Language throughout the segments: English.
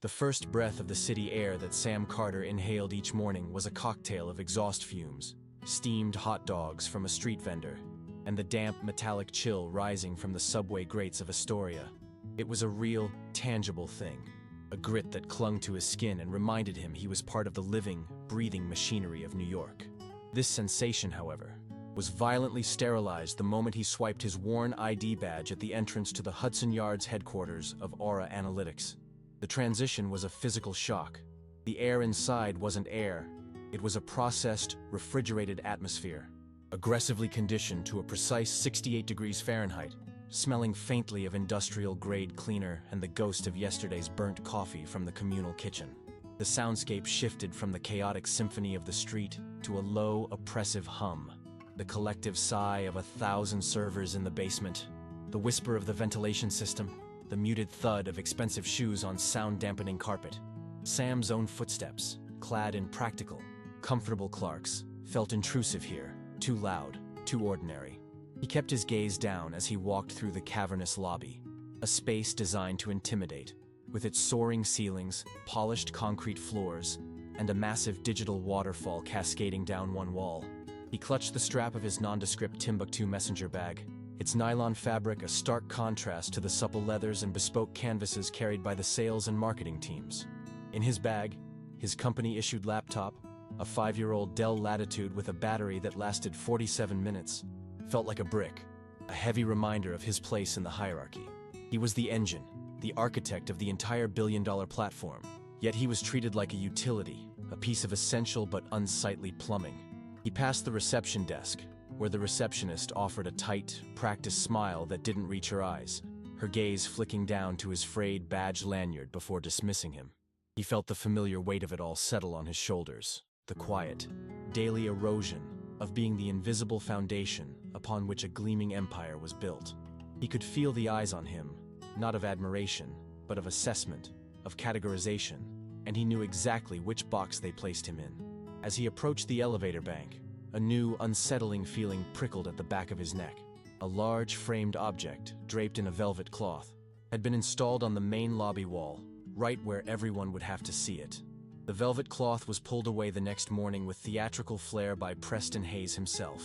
The first breath of the city air that Sam Carter inhaled each morning was a cocktail of exhaust fumes, steamed hot dogs from a street vendor, and the damp metallic chill rising from the subway grates of Astoria. It was a real, tangible thing, a grit that clung to his skin and reminded him he was part of the living, breathing machinery of New York. This sensation, however, was violently sterilized the moment he swiped his worn ID badge at the entrance to the Hudson Yards headquarters of Aura Analytics. The transition was a physical shock. The air inside wasn't air, it was a processed, refrigerated atmosphere, aggressively conditioned to a precise 68 degrees Fahrenheit, smelling faintly of industrial-grade cleaner and the ghost of yesterday's burnt coffee from the communal kitchen. The soundscape shifted from the chaotic symphony of the street to a low, oppressive hum, the collective sigh of 1,000 servers in the basement, the whisper of the ventilation system, the muted thud of expensive shoes on sound-dampening carpet. Sam's own footsteps, clad in practical, comfortable Clarks, felt intrusive here, too loud, too ordinary. He kept his gaze down as he walked through the cavernous lobby, a space designed to intimidate, with its soaring ceilings, polished concrete floors, and a massive digital waterfall cascading down one wall. He clutched the strap of his nondescript Timbuktu messenger bag, its nylon fabric a stark contrast to the supple leathers and bespoke canvases carried by the sales and marketing teams. In his bag, his company-issued laptop, a 5-year-old Dell Latitude with a battery that lasted 47 minutes, felt like a brick, a heavy reminder of his place in the hierarchy. He was the engine, the architect of the entire billion-dollar platform, yet he was treated like a utility, a piece of essential but unsightly plumbing. He passed the reception desk, where the receptionist offered a tight, practiced smile that didn't reach her eyes, her gaze flicking down to his frayed badge lanyard before dismissing him. He felt the familiar weight of it all settle on his shoulders, the quiet, daily erosion of being the invisible foundation upon which a gleaming empire was built. He could feel the eyes on him, not of admiration, but of assessment, of categorization, and he knew exactly which box they placed him in. As he approached the elevator bank, a new, unsettling feeling prickled at the back of his neck. A large, framed object, draped in a velvet cloth, had been installed on the main lobby wall, right where everyone would have to see it. The velvet cloth was pulled away the next morning with theatrical flair by Preston Hayes himself.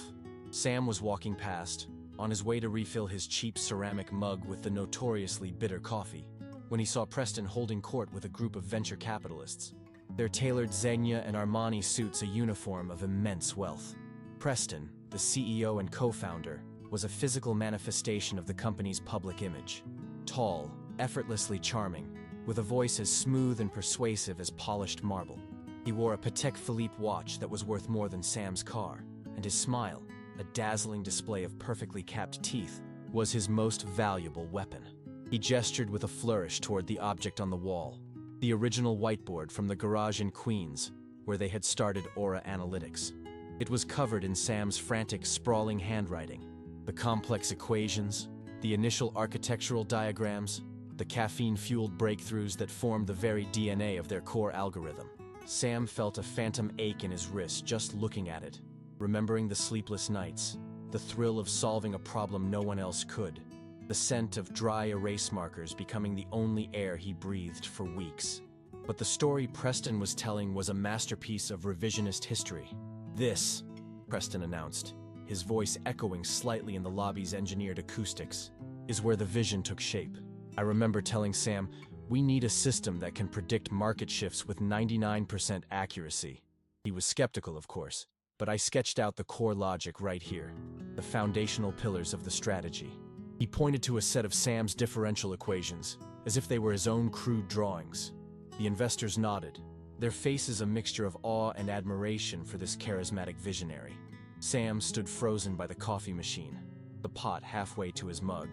Sam was walking past, on his way to refill his cheap ceramic mug with the notoriously bitter coffee, when he saw Preston holding court with a group of venture capitalists, their tailored Zegna and Armani suits a uniform of immense wealth. Preston, the CEO and co-founder, was a physical manifestation of the company's public image. Tall, effortlessly charming, with a voice as smooth and persuasive as polished marble. He wore a Patek Philippe watch that was worth more than Sam's car, and his smile, a dazzling display of perfectly capped teeth, was his most valuable weapon. He gestured with a flourish toward the object on the wall, the original whiteboard from the garage in Queens, where they had started Aura Analytics. It was covered in Sam's frantic, sprawling handwriting. The complex equations, the initial architectural diagrams, the caffeine-fueled breakthroughs that formed the very DNA of their core algorithm. Sam felt a phantom ache in his wrist just looking at it, remembering the sleepless nights, the thrill of solving a problem no one else could, the scent of dry erase markers becoming the only air he breathed for weeks. But the story Preston was telling was a masterpiece of revisionist history. "This," Preston announced, his voice echoing slightly in the lobby's engineered acoustics, "is where the vision took shape. I remember telling Sam, we need a system that can predict market shifts with 99% accuracy. He was skeptical, of course, but I sketched out the core logic right here, the foundational pillars of the strategy." He pointed to a set of Sam's differential equations, as if they were his own crude drawings. The investors nodded, their faces a mixture of awe and admiration for this charismatic visionary. Sam stood frozen by the coffee machine, the pot halfway to his mug.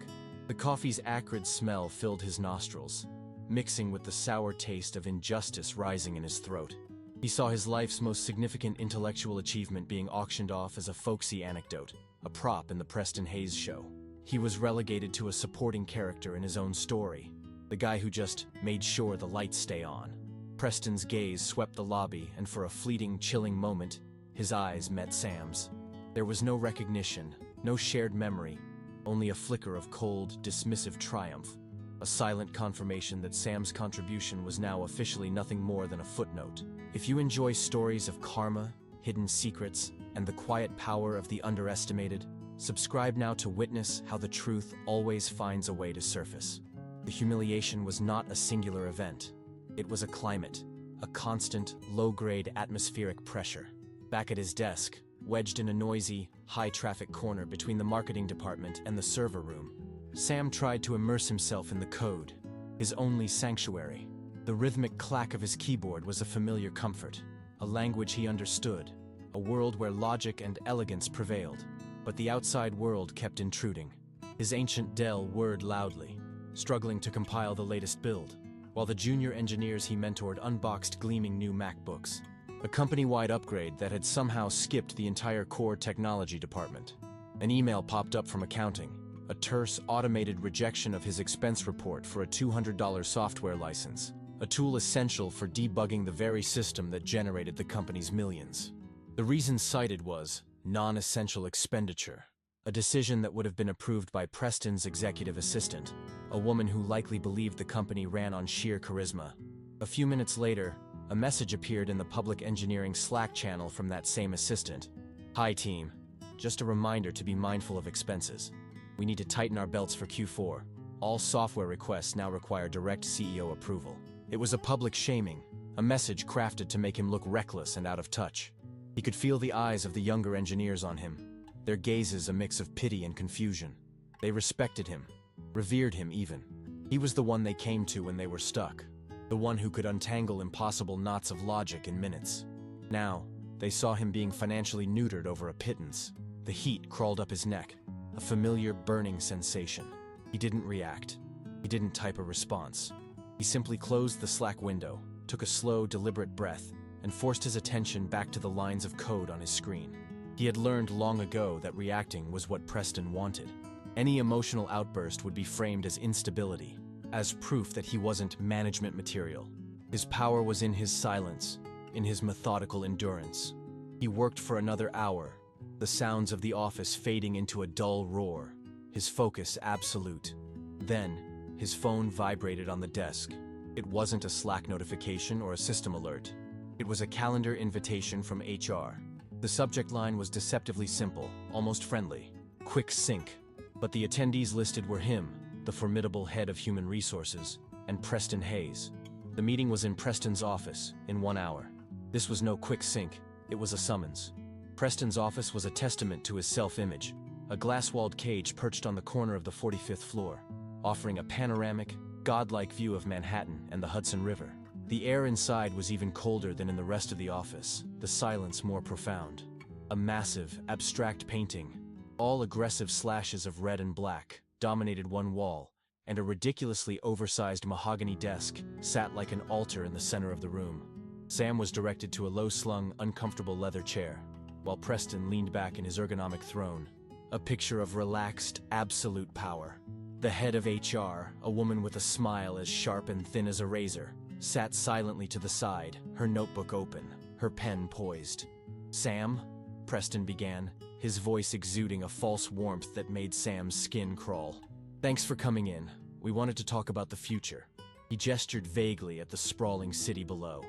The coffee's acrid smell filled his nostrils, mixing with the sour taste of injustice rising in his throat. He saw his life's most significant intellectual achievement being auctioned off as a folksy anecdote, a prop in the Preston Hayes show. He was relegated to a supporting character in his own story, the guy who just made sure the lights stay on. Preston's gaze swept the lobby, and for a fleeting, chilling moment, his eyes met Sam's. There was no recognition, no shared memory, only a flicker of cold, dismissive triumph. a silent confirmation that Sam's contribution was now officially nothing more than a footnote. If you enjoy stories of karma, hidden secrets, and the quiet power of the underestimated, subscribe now to witness how the truth always finds a way to surface. The humiliation was not a singular event. It was a climate, a constant, low-grade atmospheric pressure. Back at his desk, wedged in a noisy, high-traffic corner between the marketing department and the server room, Sam tried to immerse himself in the code, his only sanctuary. The rhythmic clack of his keyboard was a familiar comfort, a language he understood, a world where logic and elegance prevailed. But the outside world kept intruding. His ancient Dell whirred loudly, struggling to compile the latest build, while the junior engineers he mentored unboxed gleaming new MacBooks, a company-wide upgrade that had somehow skipped the entire core technology department. An email popped up from accounting, a terse, automated rejection of his expense report for a $200 software license, a tool essential for debugging the very system that generated the company's millions. The reason cited was non-essential expenditure, a decision that would have been approved by Preston's executive assistant, a woman who likely believed the company ran on sheer charisma. A few minutes later, a message appeared in the public engineering Slack channel from that same assistant. "Hi team, just a reminder to be mindful of expenses. We need to tighten our belts for Q4. All software requests now require direct CEO approval." It was a public shaming, a message crafted to make him look reckless and out of touch. He could feel the eyes of the younger engineers on him, their gazes a mix of pity and confusion. They respected him, revered him even. He was the one they came to when they were stuck, the one who could untangle impossible knots of logic in minutes. Now, they saw him being financially neutered over a pittance. The heat crawled up his neck, a familiar burning sensation. He didn't react. He didn't type a response. He simply closed the Slack window, took a slow, deliberate breath, and forced his attention back to the lines of code on his screen. He had learned long ago that reacting was what Preston wanted. Any emotional outburst would be framed as instability, as proof that he wasn't management material. His power was in his silence, in his methodical endurance. He worked for another hour, the sounds of the office fading into a dull roar, his focus absolute. Then, his phone vibrated on the desk. It wasn't a Slack notification or a system alert. It was a calendar invitation from HR. The subject line was deceptively simple, almost friendly. Quick sync. But the attendees listed were him, the formidable head of human resources, and Preston Hayes. The meeting was in Preston's office, in 1 hour. This was no quick sync, it was a summons. Preston's office was a testament to his self-image, a glass-walled cage perched on the corner of the 45th floor, offering a panoramic, godlike view of Manhattan and the Hudson River. The air inside was even colder than in the rest of the office, the silence more profound. A massive, abstract painting, all aggressive slashes of red and black, dominated one wall, and a ridiculously oversized mahogany desk sat like an altar in the center of the room. Sam was directed to a low-slung, uncomfortable leather chair, while Preston leaned back in his ergonomic throne, a picture of relaxed, absolute power. The head of HR, a woman with a smile as sharp and thin as a razor, sat silently to the side, her notebook open, her pen poised. "Sam?" Preston began, his voice exuding a false warmth that made Sam's skin crawl. "Thanks for coming in. We wanted to talk about the future." He gestured vaguely at the sprawling city below.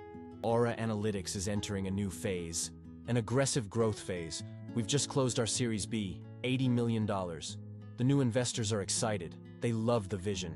Aura Analytics is entering a new phase, an aggressive growth phase. We've just closed our Series B, $80 million. The new investors are excited. They love the vision.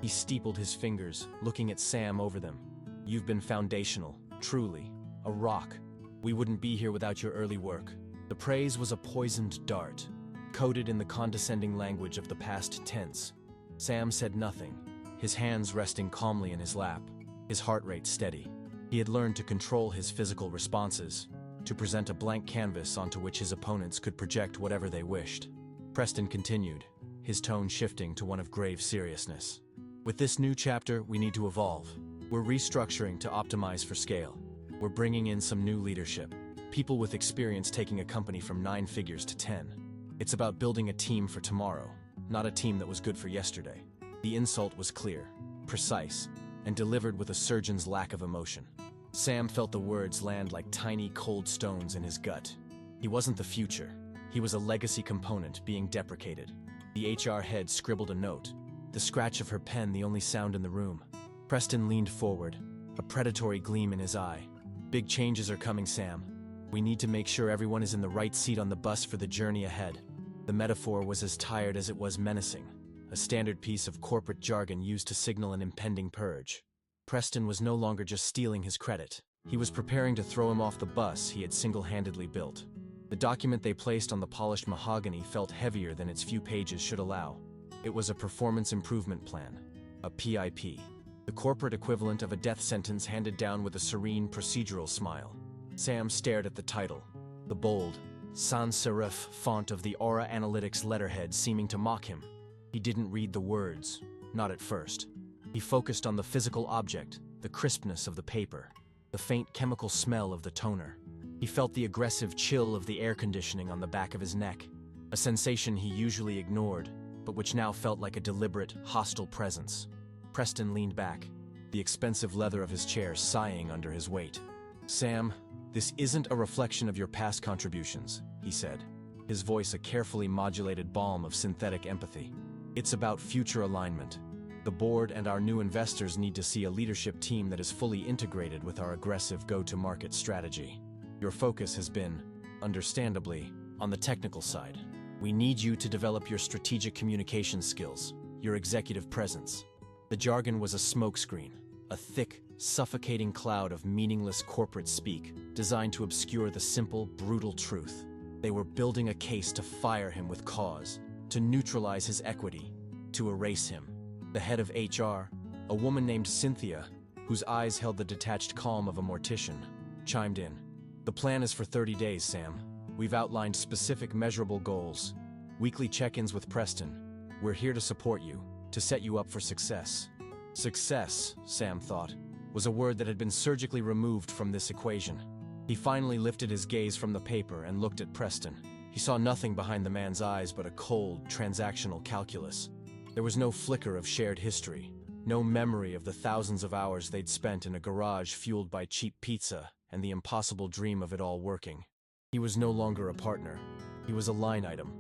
He steepled his fingers, looking at Sam over them. "You've been foundational, truly, a rock. We wouldn't be here without your early work." The praise was a poisoned dart, coded in the condescending language of the past tense. Sam said nothing, his hands resting calmly in his lap, his heart rate steady. He had learned to control his physical responses, to present a blank canvas onto which his opponents could project whatever they wished. Preston continued, his tone shifting to one of grave seriousness. "With this new chapter, we need to evolve. We're restructuring to optimize for scale. We're bringing in some new leadership, people with experience taking a company from 9 figures to 10. It's about building a team for tomorrow, not a team that was good for yesterday." The insult was clear, precise, and delivered with a surgeon's lack of emotion. Sam felt the words land like tiny, cold stones in his gut. He wasn't the future. He was a legacy component being deprecated. The HR head scribbled a note. the scratch of her pen the only sound in the room. Preston leaned forward, a predatory gleam in his eye. "Big changes are coming, Sam. We need to make sure everyone is in the right seat on the bus for the journey ahead." The metaphor was as tired as it was menacing, a standard piece of corporate jargon used to signal an impending purge. Preston was no longer just stealing his credit. He was preparing to throw him off the bus he had single-handedly built. The document they placed on the polished mahogany felt heavier than its few pages should allow. It was a performance improvement plan, a PIP, the corporate equivalent of a death sentence handed down with a serene procedural smile. Sam stared at the title, the bold, sans-serif font of the Aura Analytics letterhead seeming to mock him. He didn't read the words, not at first. He focused on the physical object, the crispness of the paper, the faint chemical smell of the toner. He felt the aggressive chill of the air conditioning on the back of his neck, a sensation he usually ignored, but which now felt like a deliberate, hostile presence. Preston leaned back, the expensive leather of his chair sighing under his weight. "Sam, this isn't a reflection of your past contributions," he said, his voice a carefully modulated balm of synthetic empathy. "It's about future alignment. The board and our new investors need to see a leadership team that is fully integrated with our aggressive go-to-market strategy. Your focus has been, understandably, on the technical side. We need you to develop your strategic communication skills, your executive presence." The jargon was a smokescreen, a thick, suffocating cloud of meaningless corporate speak designed to obscure the simple, brutal truth. They were building a case to fire him with cause, to neutralize his equity, to erase him. The head of HR, a woman named Cynthia, whose eyes held the detached calm of a mortician, chimed in. "The plan is for 30 days, Sam. We've outlined specific measurable goals. Weekly check-ins with Preston. We're here to support you, to set you up for success." Success, Sam thought, was a word that had been surgically removed from this equation. He finally lifted his gaze from the paper and looked at Preston. He saw nothing behind the man's eyes but a cold, transactional calculus. There was no flicker of shared history, no memory of the thousands of hours they'd spent in a garage fueled by cheap pizza and the impossible dream of it all working. He was no longer a partner. He was a line item,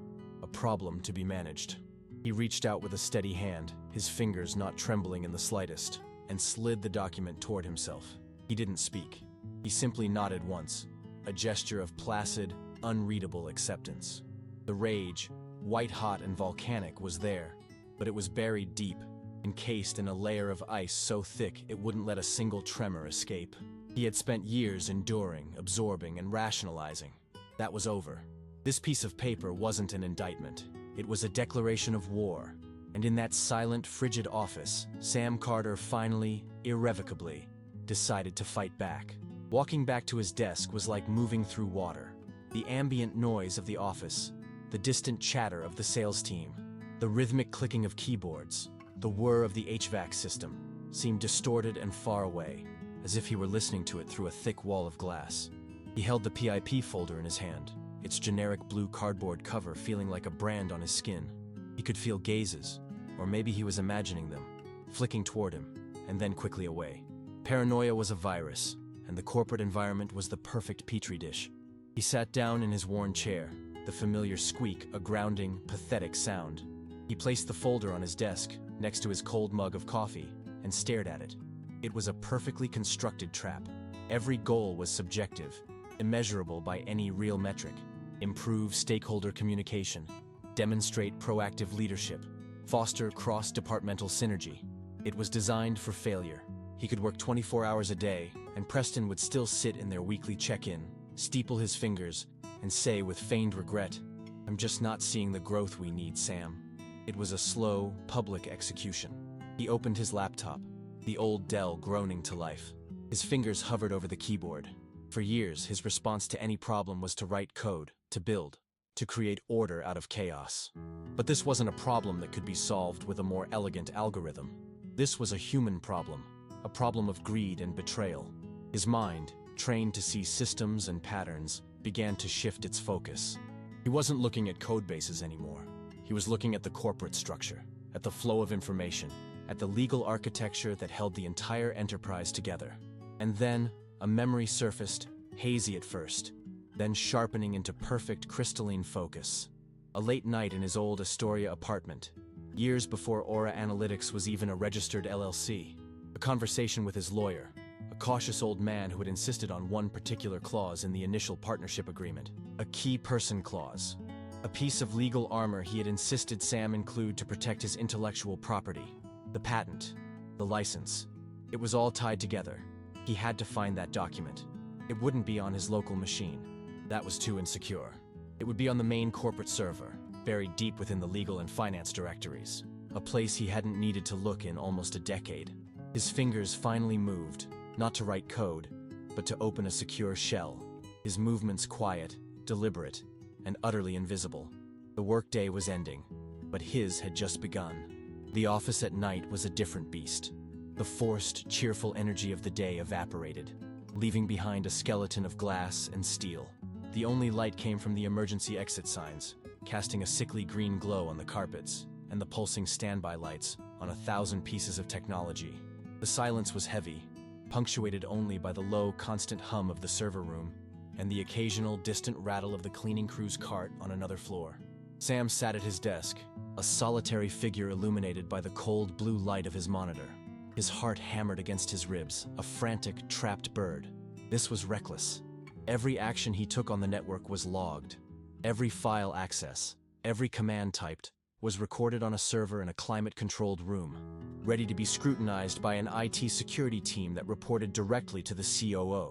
a problem to be managed. He reached out with a steady hand, his fingers not trembling in the slightest, and slid the document toward himself. He didn't speak. He simply nodded once, a gesture of placid, unreadable acceptance. The rage, white-hot and volcanic, was there, but it was buried deep, encased in a layer of ice so thick it wouldn't let a single tremor escape. He had spent years enduring, absorbing, and rationalizing. That was over. This piece of paper wasn't an indictment. It was a declaration of war. And in that silent, frigid office, Sam Carter finally, irrevocably, decided to fight back. Walking back to his desk was like moving through water. The ambient noise of the office, the distant chatter of the sales team, the rhythmic clicking of keyboards, the whir of the HVAC system, seemed distorted and far away, as if he were listening to it through a thick wall of glass. He held the PIP folder in his hand, its generic blue cardboard cover feeling like a brand on his skin. He could feel gazes, or maybe he was imagining them, flicking toward him, and then quickly away. Paranoia was a virus, and the corporate environment was the perfect petri dish. He sat down in his worn chair, the familiar squeak a grounding, pathetic sound. He placed the folder on his desk, next to his cold mug of coffee, and stared at it. It was a perfectly constructed trap. Every goal was subjective, immeasurable by any real metric. Improve stakeholder communication, demonstrate proactive leadership, foster cross-departmental synergy. It was designed for failure. He could work 24 hours a day, and Preston would still sit in their weekly check-in, steeple his fingers, and say with feigned regret, "I'm just not seeing the growth we need, Sam." It was a slow, public execution. He opened his laptop, the old Dell groaning to life. His fingers hovered over the keyboard. For years, his response to any problem was to write code, to build, to create order out of chaos. But this wasn't a problem that could be solved with a more elegant algorithm. This was a human problem, a problem of greed and betrayal. His mind, trained to see systems and patterns, began to shift its focus. He wasn't looking at code bases anymore. He was looking at the corporate structure, at the flow of information, at the legal architecture that held the entire enterprise together. And then, a memory surfaced, hazy at first, then sharpening into perfect crystalline focus. A late night in his old Astoria apartment. years before Aura Analytics was even a registered LLC. A conversation with his lawyer, a cautious old man who had insisted on one particular clause in the initial partnership agreement, a key person clause, a piece of legal armor he had insisted Sam include to protect his intellectual property, the patent, the license. It was all tied together. He had to find that document. It wouldn't be on his local machine. That was too insecure. It would be on the main corporate server, buried deep within the legal and finance directories, a place he hadn't needed to look in almost a decade. His fingers finally moved, not to write code, but to open a secure shell, his movements quiet, deliberate, and utterly invisible. The workday was ending, but his had just begun. The office at night was a different beast. The forced, cheerful energy of the day evaporated, leaving behind a skeleton of glass and steel. The only light came from the emergency exit signs, casting a sickly green glow on the carpets, and the pulsing standby lights on 1,000 pieces of technology. The silence was heavy, punctuated only by the low, constant hum of the server room and the occasional distant rattle of the cleaning crew's cart on another floor. Sam sat at his desk, a solitary figure illuminated by the cold blue light of his monitor. His heart hammered against his ribs, a frantic, trapped bird. This was reckless. Every action he took on the network was logged. Every file access, every command typed, was recorded on a server in a climate-controlled room, ready to be scrutinized by an IT security team that reported directly to the COO,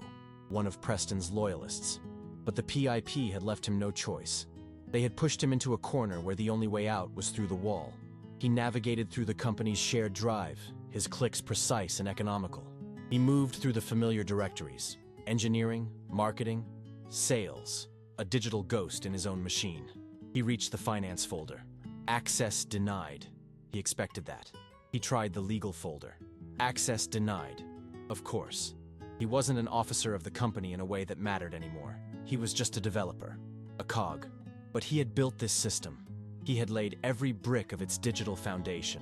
one of Preston's loyalists. But the PIP had left him no choice. They had pushed him into a corner where the only way out was through the wall. He navigated through the company's shared drive, his clicks precise and economical. He moved through the familiar directories: engineering, marketing, sales, a digital ghost in his own machine. He reached the finance folder. Access denied. He expected that. He tried the legal folder. Access denied. Of course. He wasn't an officer of the company in a way that mattered anymore. He was just a developer, a cog. But he had built this system. He had laid every brick of its digital foundation.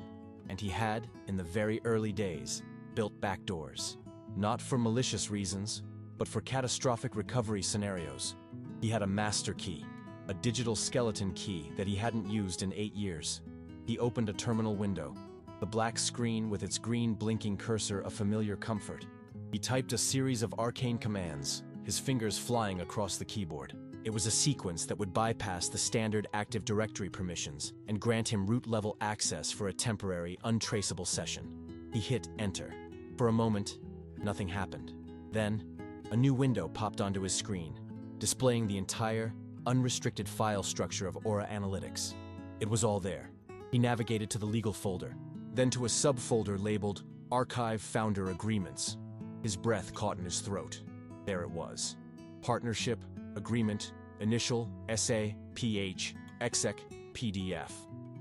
And he had, in the very early days, built backdoors. Not for malicious reasons, but for catastrophic recovery scenarios. He had a master key, a digital skeleton key that he hadn't used in 8 years. He opened a terminal window, the black screen with its green blinking cursor a familiar comfort. He typed a series of arcane commands, his fingers flying across the keyboard. It was a sequence that would bypass the standard Active Directory permissions and grant him root-level access for a temporary, untraceable session. He hit Enter. For a moment, nothing happened. Then, a new window popped onto his screen, displaying the entire, unrestricted file structure of Aura Analytics. It was all there. He navigated to the legal folder, then to a subfolder labeled Archive Founder Agreements. His breath caught in his throat. There it was. Partnership, Agreement, Initial, SA, PH, Exec, PDF.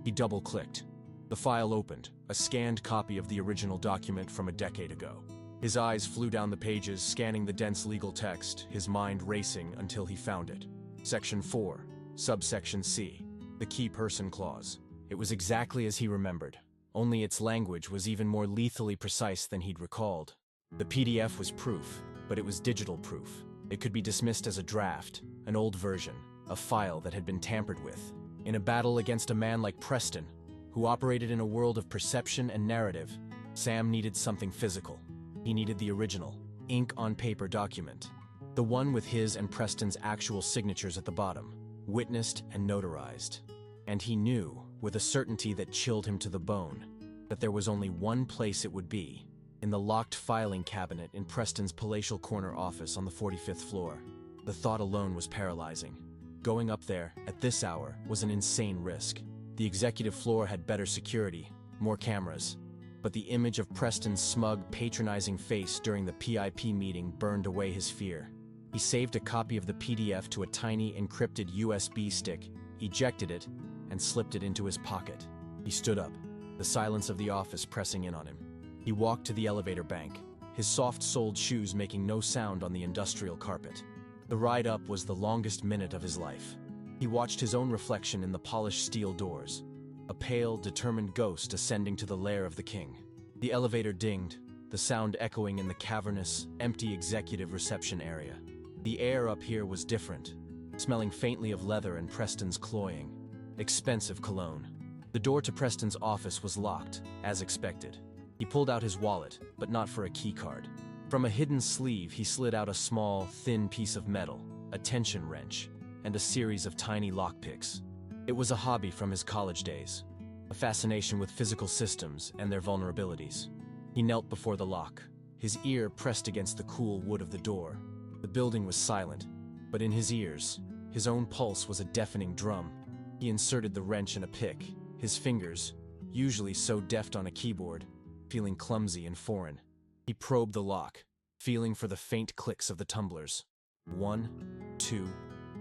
He double-clicked. The file opened, a scanned copy of the original document from a decade ago. His eyes flew down the pages, scanning the dense legal text, his mind racing until he found it. Section 4, Subsection C, the Key Person Clause. It was exactly as he remembered, only its language was even more lethally precise than he'd recalled. The PDF was proof, but it was digital proof. It could be dismissed as a draft, an old version, a file that had been tampered with. In a battle against a man like Preston, who operated in a world of perception and narrative, Sam needed something physical. He needed the original, ink-on-paper document. The one with his and Preston's actual signatures at the bottom, witnessed and notarized. And he knew, with a certainty that chilled him to the bone, that there was only one place it would be: in the locked filing cabinet in Preston's palatial corner office on the 45th floor. The thought alone was paralyzing. Going up there, at this hour, was an insane risk. The executive floor had better security, more cameras, but the image of Preston's smug, patronizing face during the PIP meeting burned away his fear. He saved a copy of the PDF to a tiny, encrypted USB stick, ejected it, and slipped it into his pocket. He stood up, the silence of the office pressing in on him. He walked to the elevator bank, his soft-soled shoes making no sound on the industrial carpet. The ride up was the longest minute of his life. He watched his own reflection in the polished steel doors, a pale, determined ghost ascending to the lair of the king. The elevator dinged, the sound echoing in the cavernous, empty executive reception area. The air up here was different, smelling faintly of leather and Preston's cloying, expensive cologne. The door to Preston's office was locked, as expected. He pulled out his wallet, but not for a keycard. From a hidden sleeve, he slid out a small, thin piece of metal, a tension wrench, and a series of tiny lockpicks. It was a hobby from his college days, a fascination with physical systems and their vulnerabilities. He knelt before the lock, his ear pressed against the cool wood of the door. The building was silent, but in his ears, his own pulse was a deafening drum. He inserted the wrench in a pick, his fingers, usually so deft on a keyboard, feeling clumsy and foreign. He probed the lock, feeling for the faint clicks of the tumblers. 1, 2,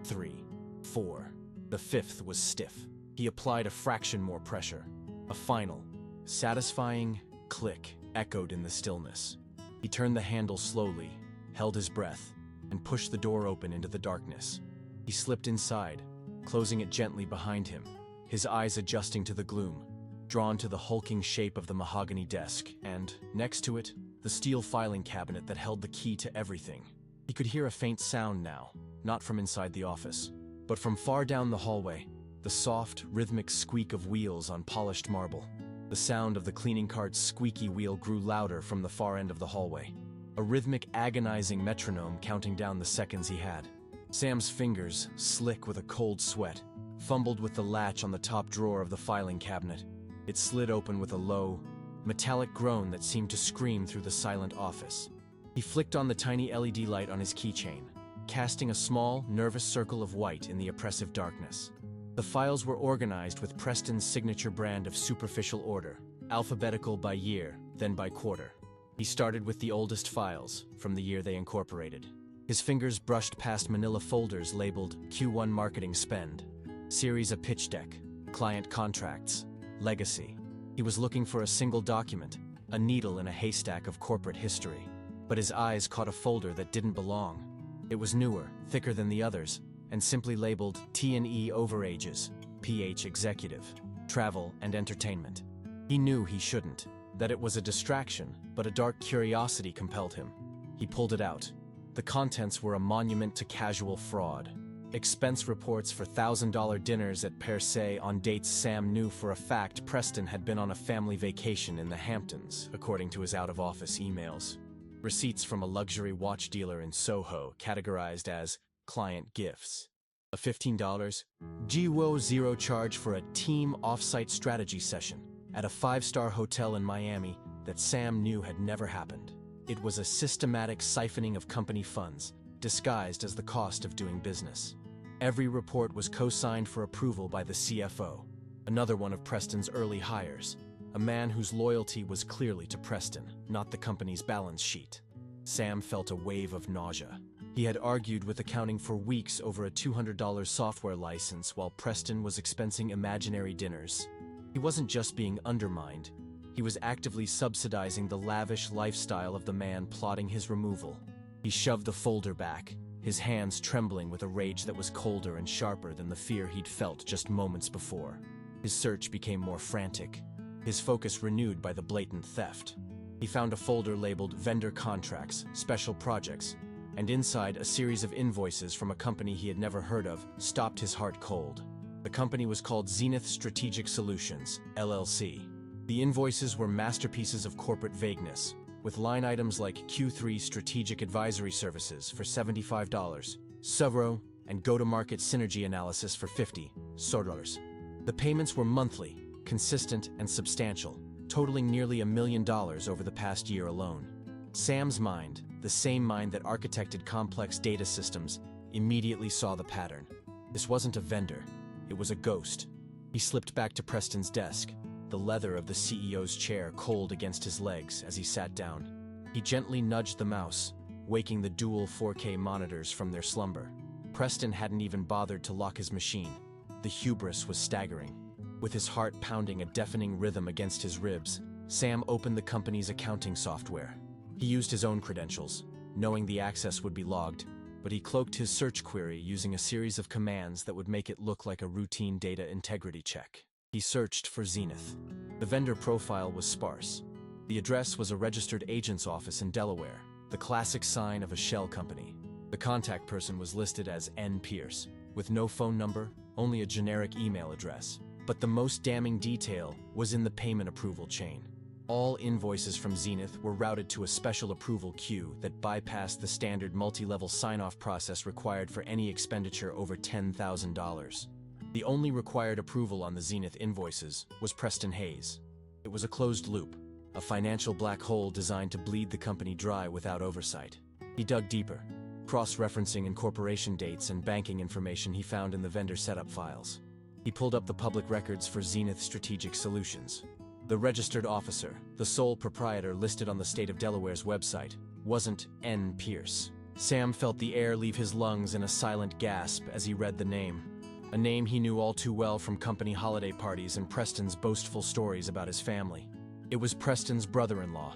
3, 4. The fifth was stiff. He applied a fraction more pressure. A final, satisfying click echoed in the stillness. He turned the handle slowly, held his breath, and pushed the door open into the darkness. He slipped inside, closing it gently behind him, his eyes adjusting to the gloom, drawn to the hulking shape of the mahogany desk, and, next to it, the steel filing cabinet that held the key to everything. He could hear a faint sound now, not from inside the office, but from far down the hallway, the soft, rhythmic squeak of wheels on polished marble. The sound of the cleaning cart's squeaky wheel grew louder from the far end of the hallway, a rhythmic, agonizing metronome counting down the seconds he had. Sam's fingers, slick with a cold sweat, fumbled with the latch on the top drawer of the filing cabinet. It slid open with a low, metallic groan that seemed to scream through the silent office. He flicked on the tiny LED light on his keychain, casting a small, nervous circle of white in the oppressive darkness. The files were organized with Preston's signature brand of superficial order, alphabetical by year, then by quarter. He started with the oldest files, from the year they incorporated. His fingers brushed past manila folders labeled Q1 Marketing Spend, Series of Pitch Deck, Client Contracts, Legacy. He was looking for a single document, a needle in a haystack of corporate history. But his eyes caught a folder that didn't belong. It was newer, thicker than the others, and simply labeled T&E Overages, PH Executive, Travel and Entertainment. He knew he shouldn't, that it was a distraction, but a dark curiosity compelled him. He pulled it out. The contents were a monument to casual fraud. Expense reports for $1,000 dinners at Per Se on dates Sam knew for a fact Preston had been on a family vacation in the Hamptons, according to his out-of-office emails. Receipts from a luxury watch dealer in Soho, categorized as client gifts. A $15 GWO zero charge for a team off-site strategy session at a 5-star hotel in Miami that Sam knew had never happened. It was a systematic siphoning of company funds, disguised as the cost of doing business. Every report was co-signed for approval by the CFO, another one of Preston's early hires, a man whose loyalty was clearly to Preston, not the company's balance sheet. Sam felt a wave of nausea. He had argued with accounting for weeks over a $200 software license while Preston was expensing imaginary dinners. He wasn't just being undermined, he was actively subsidizing the lavish lifestyle of the man plotting his removal. He shoved the folder back, his hands trembling with a rage that was colder and sharper than the fear he'd felt just moments before. His search became more frantic, his focus renewed by the blatant theft. He found a folder labeled Vendor Contracts, Special Projects, and inside a series of invoices from a company he had never heard of stopped his heart cold. The company was called Zenith Strategic Solutions, LLC. The invoices were masterpieces of corporate vagueness, with line items like Q3 Strategic Advisory Services for $75, Suvro, and Go-to-Market Synergy Analysis for $50. The payments were monthly, consistent, and substantial, totaling nearly $1 million over the past year alone. Sam's mind, the same mind that architected complex data systems, immediately saw the pattern. This wasn't a vendor, it was a ghost. He slipped back to Preston's desk, the leather of the CEO's chair cold against his legs as he sat down. He gently nudged the mouse, waking the dual 4K monitors from their slumber. Preston hadn't even bothered to lock his machine. The hubris was staggering. With his heart pounding a deafening rhythm against his ribs, Sam opened the company's accounting software. He used his own credentials, knowing the access would be logged, but he cloaked his search query using a series of commands that would make it look like a routine data integrity check. He searched for Zenith. The vendor profile was sparse. The address was a registered agent's office in Delaware, the classic sign of a shell company. The contact person was listed as N. Pierce, with no phone number, only a generic email address. But the most damning detail was in the payment approval chain. All invoices from Zenith were routed to a special approval queue that bypassed the standard multi-level sign-off process required for any expenditure over $10,000. The only required approval on the Zenith invoices was Preston Hayes. It was a closed loop, a financial black hole designed to bleed the company dry without oversight. He dug deeper, cross-referencing incorporation dates and banking information he found in the vendor setup files. He pulled up the public records for Zenith Strategic Solutions. The registered officer, the sole proprietor listed on the State of Delaware's website, wasn't N. Pierce. Sam felt the air leave his lungs in a silent gasp as he read the name. A name he knew all too well from company holiday parties and Preston's boastful stories about his family. It was Preston's brother-in-law,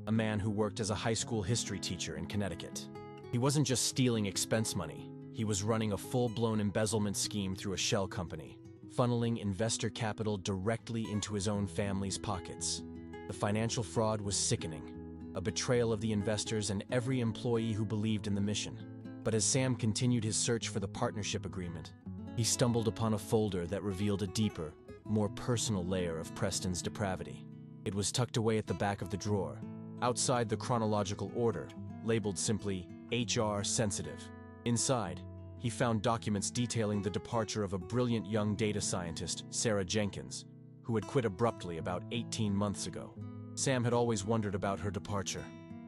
a man who worked as a high school history teacher in Connecticut. He wasn't just stealing expense money, he was running a full-blown embezzlement scheme through a shell company, funneling investor capital directly into his own family's pockets. The financial fraud was sickening, a betrayal of the investors and every employee who believed in the mission. But as Sam continued his search for the partnership agreement, he stumbled upon a folder that revealed a deeper, more personal layer of Preston's depravity. It was tucked away at the back of the drawer, outside the chronological order, labeled simply HR Sensitive. Inside, he found documents detailing the departure of a brilliant young data scientist, Sarah Jenkins, who had quit abruptly about 18 months ago. Sam had always wondered about her departure.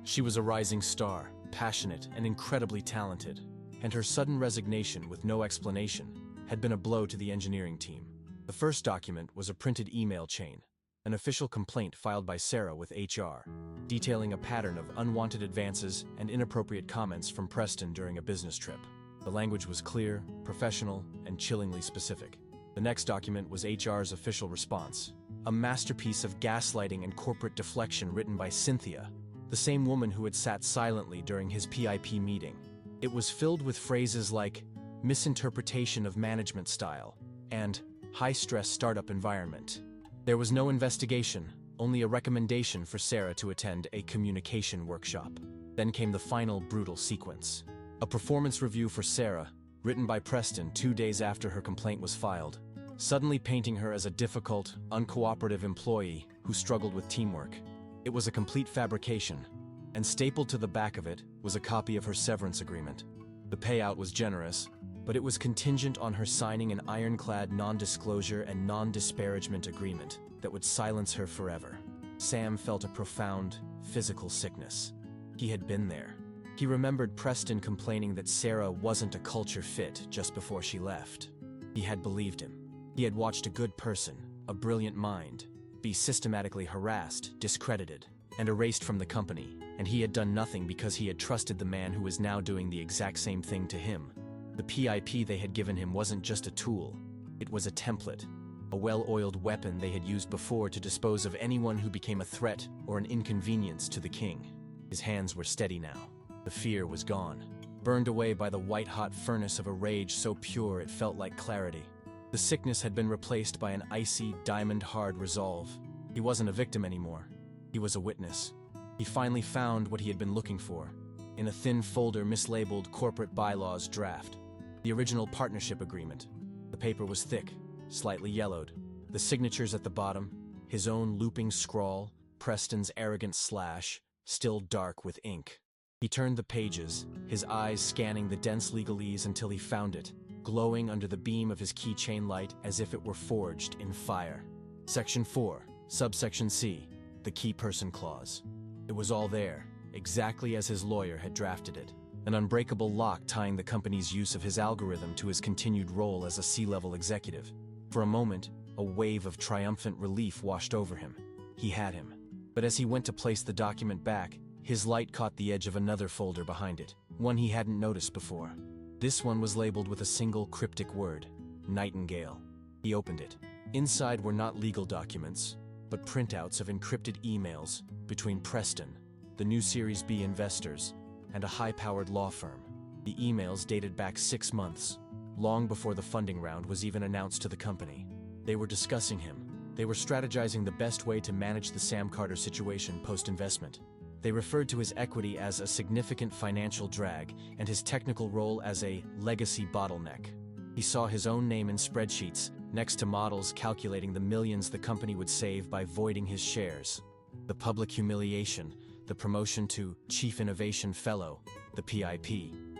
She was a rising star, passionate and incredibly talented, and her sudden resignation with no explanation had been a blow to the engineering team. The first document was a printed email chain, an official complaint filed by Sarah with HR, detailing a pattern of unwanted advances and inappropriate comments from Preston during a business trip. The language was clear, professional, and chillingly specific. The next document was HR's official response, a masterpiece of gaslighting and corporate deflection written by Cynthia, the same woman who had sat silently during his PIP meeting. It was filled with phrases like misinterpretation of management style and high-stress startup environment. There was no investigation, only a recommendation for Sarah to attend a communication workshop. Then came the final brutal sequence. A performance review for Sarah, written by Preston 2 days after her complaint was filed, suddenly painting her as a difficult, uncooperative employee who struggled with teamwork. It was a complete fabrication, and stapled to the back of it was a copy of her severance agreement. The payout was generous, but it was contingent on her signing an ironclad non-disclosure and non-disparagement agreement that would silence her forever. Sam felt a profound, physical sickness. He had been there. He remembered Preston complaining that Sarah wasn't a culture fit just before she left. He had believed him. He had watched a good person, a brilliant mind, be systematically harassed, discredited, and erased from the company, and he had done nothing because he had trusted the man who was now doing the exact same thing to him. The PIP they had given him wasn't just a tool, it was a template, a well-oiled weapon they had used before to dispose of anyone who became a threat or an inconvenience to the king. His hands were steady now. The fear was gone, burned away by the white-hot furnace of a rage so pure it felt like clarity. The sickness had been replaced by an icy, diamond-hard resolve. He wasn't a victim anymore. He was a witness. He finally found what he had been looking for, in a thin folder mislabeled Corporate Bylaws Draft. The original partnership agreement. The paper was thick, slightly yellowed. The signatures at the bottom, his own looping scrawl, Preston's arrogant slash, still dark with ink. He turned the pages, his eyes scanning the dense legalese until he found it, glowing under the beam of his keychain light as if it were forged in fire. Section 4, subsection C, the key person clause. It was all there, exactly as his lawyer had drafted it. An unbreakable lock tying the company's use of his algorithm to his continued role as a C-level executive. For a moment, a wave of triumphant relief washed over him. He had him. But as he went to place the document back, his light caught the edge of another folder behind it, one he hadn't noticed before. This one was labeled with a single cryptic word, Nightingale. He opened it. Inside were not legal documents, but printouts of encrypted emails between Preston, the new Series B investors, and a high-powered law firm. The emails dated back 6 months, long before the funding round was even announced to the company. They were discussing him. They were strategizing the best way to manage the Sam Carter situation post-investment. They referred to his equity as a significant financial drag and his technical role as a legacy bottleneck. He saw his own name in spreadsheets next to models calculating the millions the company would save by voiding his shares. The public humiliation, the promotion to Chief Innovation Fellow, the PIP,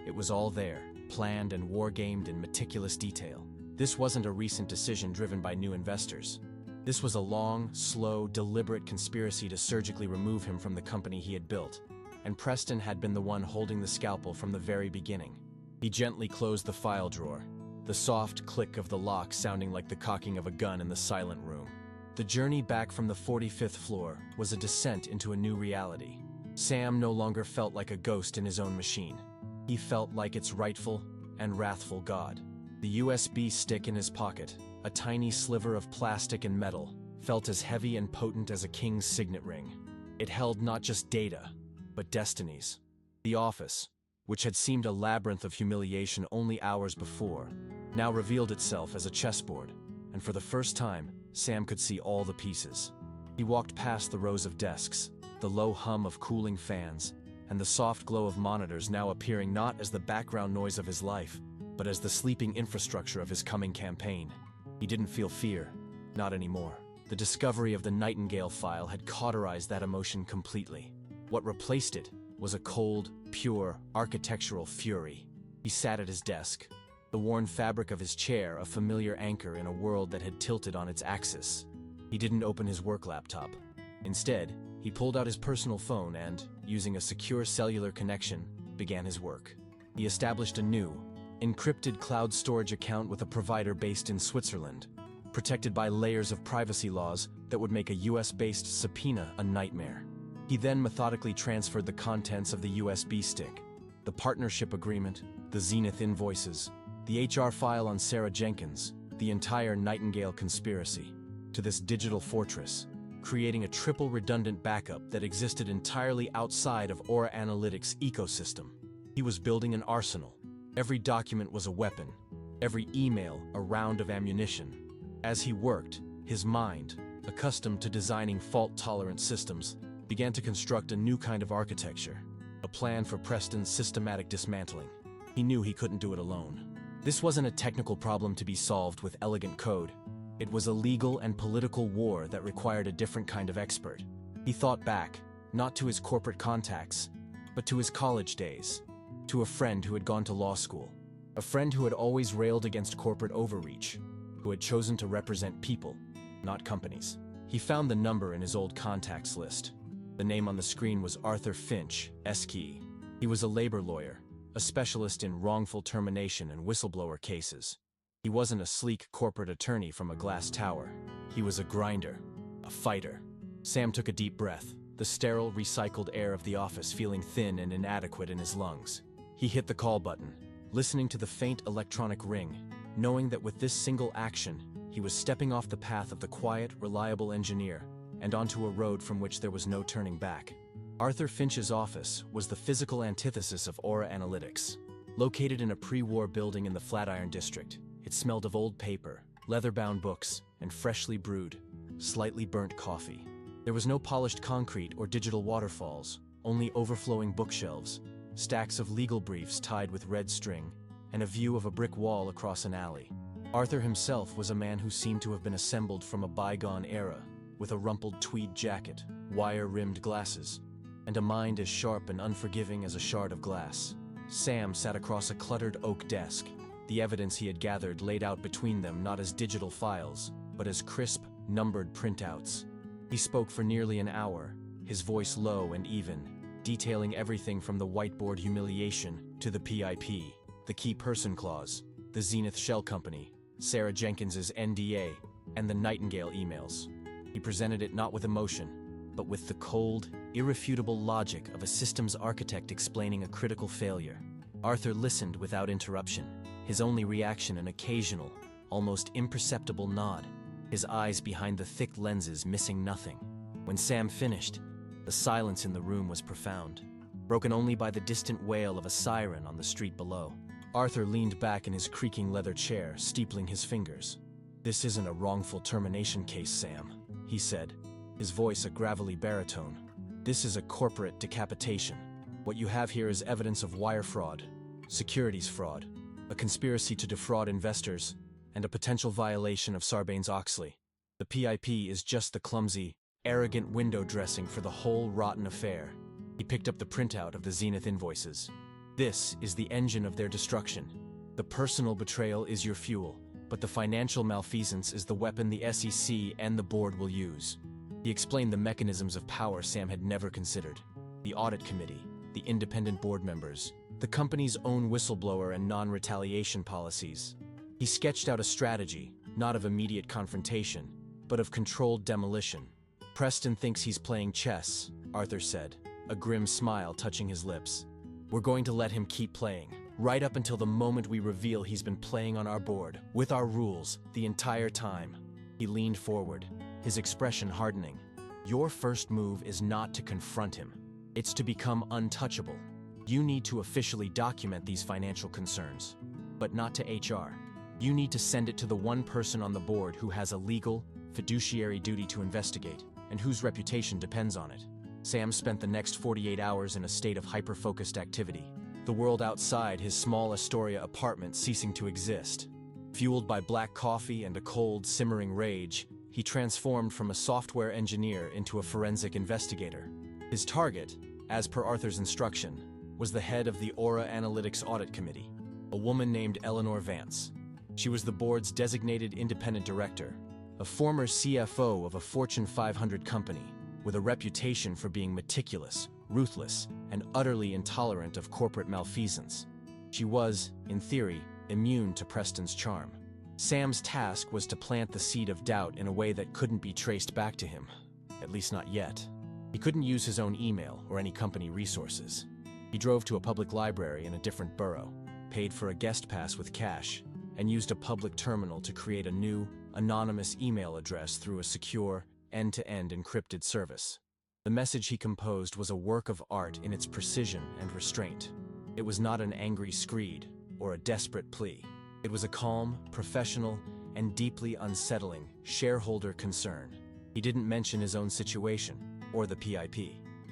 it was all there, planned and war-gamed in meticulous detail. This wasn't a recent decision driven by new investors. This was a long, slow, deliberate conspiracy to surgically remove him from the company he had built, and Preston had been the one holding the scalpel from the very beginning. He gently closed the file drawer, the soft click of the lock sounding like the cocking of a gun in the silent room. The journey back from the 45th floor was a descent into a new reality. Sam no longer felt like a ghost in his own machine. He felt like its rightful and wrathful god. The USB stick in his pocket, a tiny sliver of plastic and metal, felt as heavy and potent as a king's signet ring. It held not just data, but destinies. The office, which had seemed a labyrinth of humiliation only hours before, now revealed itself as a chessboard, and for the first time, Sam could see all the pieces. He walked past the rows of desks, the low hum of cooling fans, and the soft glow of monitors now appearing not as the background noise of his life, but as the sleeping infrastructure of his coming campaign. He didn't feel fear, not anymore. The discovery of the Nightingale file had cauterized that emotion completely. What replaced it was a cold, pure, architectural fury. He sat at his desk, the worn fabric of his chair a familiar anchor in a world that had tilted on its axis. He didn't open his work laptop. Instead, he pulled out his personal phone and, using a secure cellular connection, began his work. He established a new, encrypted cloud storage account with a provider based in Switzerland, protected by layers of privacy laws that would make a US-based subpoena a nightmare. He then methodically transferred the contents of the USB stick, the partnership agreement, the Zenith invoices, the HR file on Sarah Jenkins, the entire Nightingale conspiracy, to this digital fortress, creating a triple redundant backup that existed entirely outside of Aura Analytics' ecosystem. He was building an arsenal. Every document was a weapon, every email a round of ammunition. As he worked, his mind, accustomed to designing fault-tolerant systems, began to construct a new kind of architecture, a plan for Preston's systematic dismantling. He knew he couldn't do it alone. This wasn't a technical problem to be solved with elegant code. It was a legal and political war that required a different kind of expert. He thought back, not to his corporate contacts, but to his college days, to a friend who had gone to law school, a friend who had always railed against corporate overreach, who had chosen to represent people, not companies. He found the number in his old contacts list. The name on the screen was Arthur Finch, S-Key. He was a labor lawyer, a specialist in wrongful termination and whistleblower cases. He wasn't a sleek corporate attorney from a glass tower. He was a grinder, a fighter. Sam took a deep breath, the sterile, recycled air of the office feeling thin and inadequate in his lungs. He hit the call button, listening to the faint electronic ring, knowing that with this single action, he was stepping off the path of the quiet, reliable engineer and onto a road from which there was no turning back. Arthur Finch's office was the physical antithesis of Aura Analytics. Located in a pre-war building in the Flatiron District, it smelled of old paper, leather-bound books, and freshly brewed, slightly burnt coffee. There was no polished concrete or digital waterfalls, only overflowing bookshelves, stacks of legal briefs tied with red string, and a view of a brick wall across an alley. Arthur himself was a man who seemed to have been assembled from a bygone era, with a rumpled tweed jacket, wire-rimmed glasses, and a mind as sharp and unforgiving as a shard of glass. Sam sat across a cluttered oak desk, the evidence he had gathered laid out between them not as digital files, but as crisp, numbered printouts. He spoke for nearly an hour, his voice low and even, detailing everything from the whiteboard humiliation to the PIP, the key person clause, the Zenith Shell Company, Sarah Jenkins's NDA, and the Nightingale emails. He presented it not with emotion, but with the cold, irrefutable logic of a systems architect explaining a critical failure. Arthur listened without interruption, his only reaction an occasional, almost imperceptible nod, his eyes behind the thick lenses missing nothing. When Sam finished, the silence in the room was profound, broken only by the distant wail of a siren on the street below. Arthur leaned back in his creaking leather chair, steepling his fingers. "This isn't a wrongful termination case, Sam," he said, his voice a gravelly baritone. "This is a corporate decapitation. What you have here is evidence of wire fraud, securities fraud, a conspiracy to defraud investors, and a potential violation of Sarbanes-Oxley. The PIP is just the clumsy, arrogant window dressing for the whole rotten affair. He picked up the printout of the Zenith invoices. This is the engine of their destruction. The personal betrayal is your fuel, but the financial malfeasance is the weapon the SEC and the board will use. He explained the mechanisms of power Sam had never considered. The audit committee, the independent board members, the company's own whistleblower and non-retaliation policies. He sketched out a strategy, not of immediate confrontation, but of controlled demolition. Preston thinks he's playing chess, Arthur said, a grim smile touching his lips. We're going to let him keep playing, right up until the moment we reveal he's been playing on our board, with our rules, the entire time. He leaned forward, his expression hardening. Your first move is not to confront him. It's to become untouchable. You need to officially document these financial concerns, but not to HR. You need to send it to the one person on the board who has a legal, fiduciary duty to investigate, and whose reputation depends on it. Sam spent the next 48 hours in a state of hyper-focused activity, the world outside his small Astoria apartment ceasing to exist. Fueled by black coffee and a cold, simmering rage, he transformed from a software engineer into a forensic investigator. His target, as per Arthur's instruction, was the head of the Aura Analytics Audit Committee, a woman named Eleanor Vance. She was the board's designated independent director, a former CFO of a Fortune 500 company, with a reputation for being meticulous, ruthless, and utterly intolerant of corporate malfeasance. She was, in theory, immune to Preston's charm. Sam's task was to plant the seed of doubt in a way that couldn't be traced back to him, at least not yet. He couldn't use his own email or any company resources. He drove to a public library in a different borough, paid for a guest pass with cash, and used a public terminal to create a new, anonymous email address through a secure, end-to-end encrypted service. The message he composed was a work of art in its precision and restraint. It was not an angry screed or a desperate plea. It was a calm, professional, and deeply unsettling shareholder concern. He didn't mention his own situation or the PIP.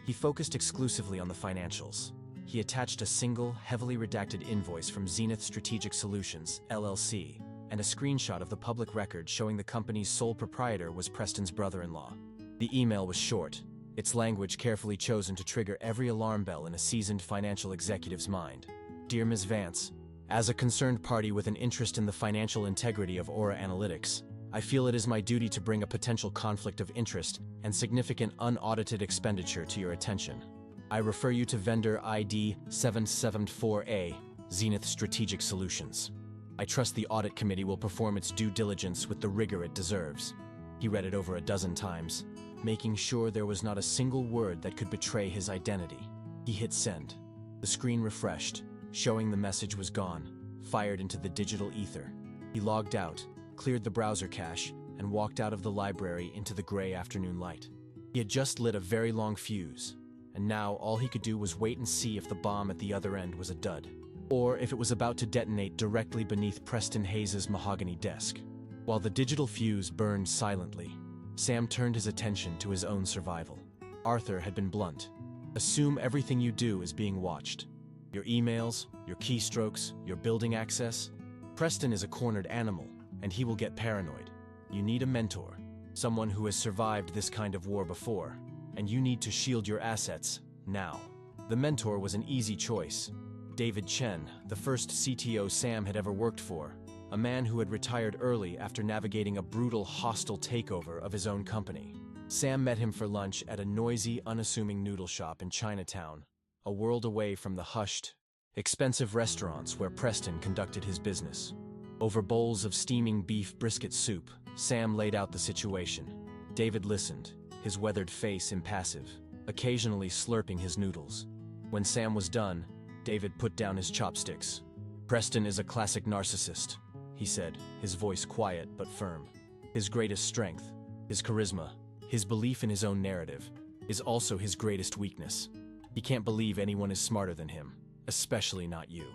He focused exclusively on the financials. He attached a single, heavily redacted invoice from Zenith Strategic Solutions, LLC, and a screenshot of the public record showing the company's sole proprietor was Preston's brother-in-law. The email was short, its language carefully chosen to trigger every alarm bell in a seasoned financial executive's mind. Dear Ms. Vance, as a concerned party with an interest in the financial integrity of Aura Analytics, I feel it is my duty to bring a potential conflict of interest and significant unaudited expenditure to your attention. I refer you to vendor ID 774A, Zenith Strategic Solutions. I trust the audit committee will perform its due diligence with the rigor it deserves. He read it over a dozen times, making sure there was not a single word that could betray his identity. He hit send. The screen refreshed, showing the message was gone, fired into the digital ether. He logged out, cleared the browser cache, and walked out of the library into the gray afternoon light. He had just lit a very long fuse, and now all he could do was wait and see if the bomb at the other end was a dud, or if it was about to detonate directly beneath Preston Hayes' mahogany desk. While the digital fuse burned silently, Sam turned his attention to his own survival. Arthur had been blunt. Assume everything you do is being watched. Your emails, your keystrokes, your building access. Preston is a cornered animal, and he will get paranoid. You need a mentor, someone who has survived this kind of war before, and you need to shield your assets, now. The mentor was an easy choice. David Chen, the first CTO Sam had ever worked for, a man who had retired early after navigating a brutal, hostile takeover of his own company. Sam met him for lunch at a noisy, unassuming noodle shop in Chinatown, a world away from the hushed, expensive restaurants where Preston conducted his business. Over bowls of steaming beef brisket soup, Sam laid out the situation. David listened, his weathered face impassive, occasionally slurping his noodles. When Sam was done, David put down his chopsticks. Preston is a classic narcissist, he said, his voice quiet but firm. His greatest strength, his charisma, his belief in his own narrative, is also his greatest weakness. He can't believe anyone is smarter than him, especially not you.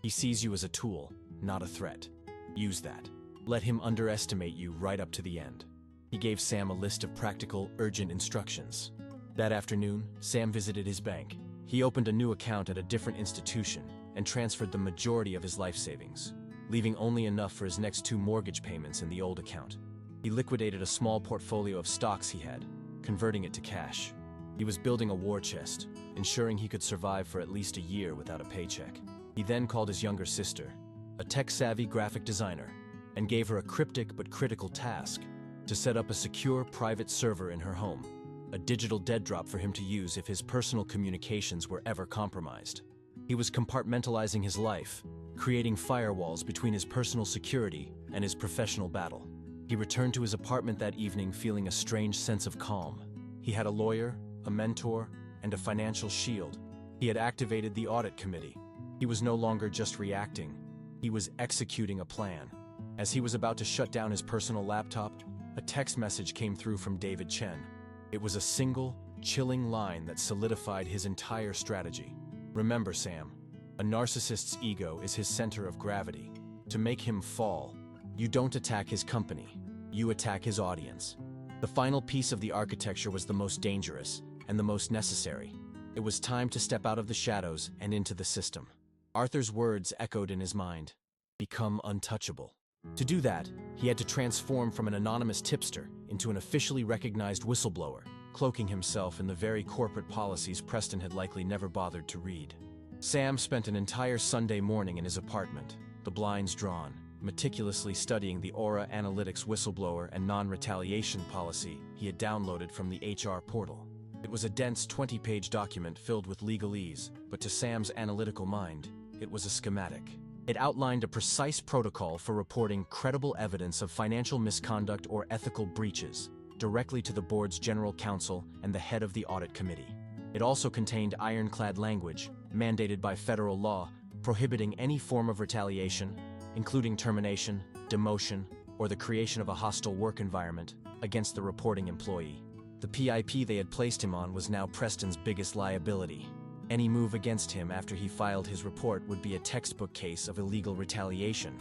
He sees you as a tool, not a threat. Use that. Let him underestimate you right up to the end. He gave Sam a list of practical, urgent instructions. That afternoon, Sam visited his bank. He opened a new account at a different institution and transferred the majority of his life savings. leaving only enough for his next 2 mortgage payments in the old account. He liquidated a small portfolio of stocks he had, converting it to cash. He was building a war chest, ensuring he could survive for at least a year without a paycheck. He then called his younger sister, a tech-savvy graphic designer, and gave her a cryptic but critical task: to set up a secure private server in her home, a digital dead drop for him to use if his personal communications were ever compromised. He was compartmentalizing his life, creating firewalls between his personal security and his professional battle. He returned to his apartment that evening feeling a strange sense of calm. He had a lawyer, a mentor, and a financial shield. He had activated the audit committee. He was no longer just reacting. He was executing a plan. As he was about to shut down his personal laptop, a text message came through from David Chen. It was a single, chilling line that solidified his entire strategy. Remember, Sam, a narcissist's ego is his center of gravity. To make him fall, you don't attack his company, you attack his audience. The final piece of the architecture was the most dangerous and the most necessary. It was time to step out of the shadows and into the system. Arthur's words echoed in his mind: become untouchable. To do that, he had to transform from an anonymous tipster into an officially recognized whistleblower, cloaking himself in the very corporate policies Preston had likely never bothered to read. Sam spent an entire Sunday morning in his apartment, the blinds drawn, meticulously studying the Aura Analytics whistleblower and non-retaliation policy he had downloaded from the HR portal. It was a dense 20-page document filled with legalese, but to Sam's analytical mind, it was a schematic. It outlined a precise protocol for reporting credible evidence of financial misconduct or ethical breaches directly to the board's general counsel and the head of the audit committee. It also contained ironclad language, mandated by federal law, prohibiting any form of retaliation, including termination, demotion, or the creation of a hostile work environment, against the reporting employee. The PIP they had placed him on was now Preston's biggest liability. Any move against him after he filed his report would be a textbook case of illegal retaliation,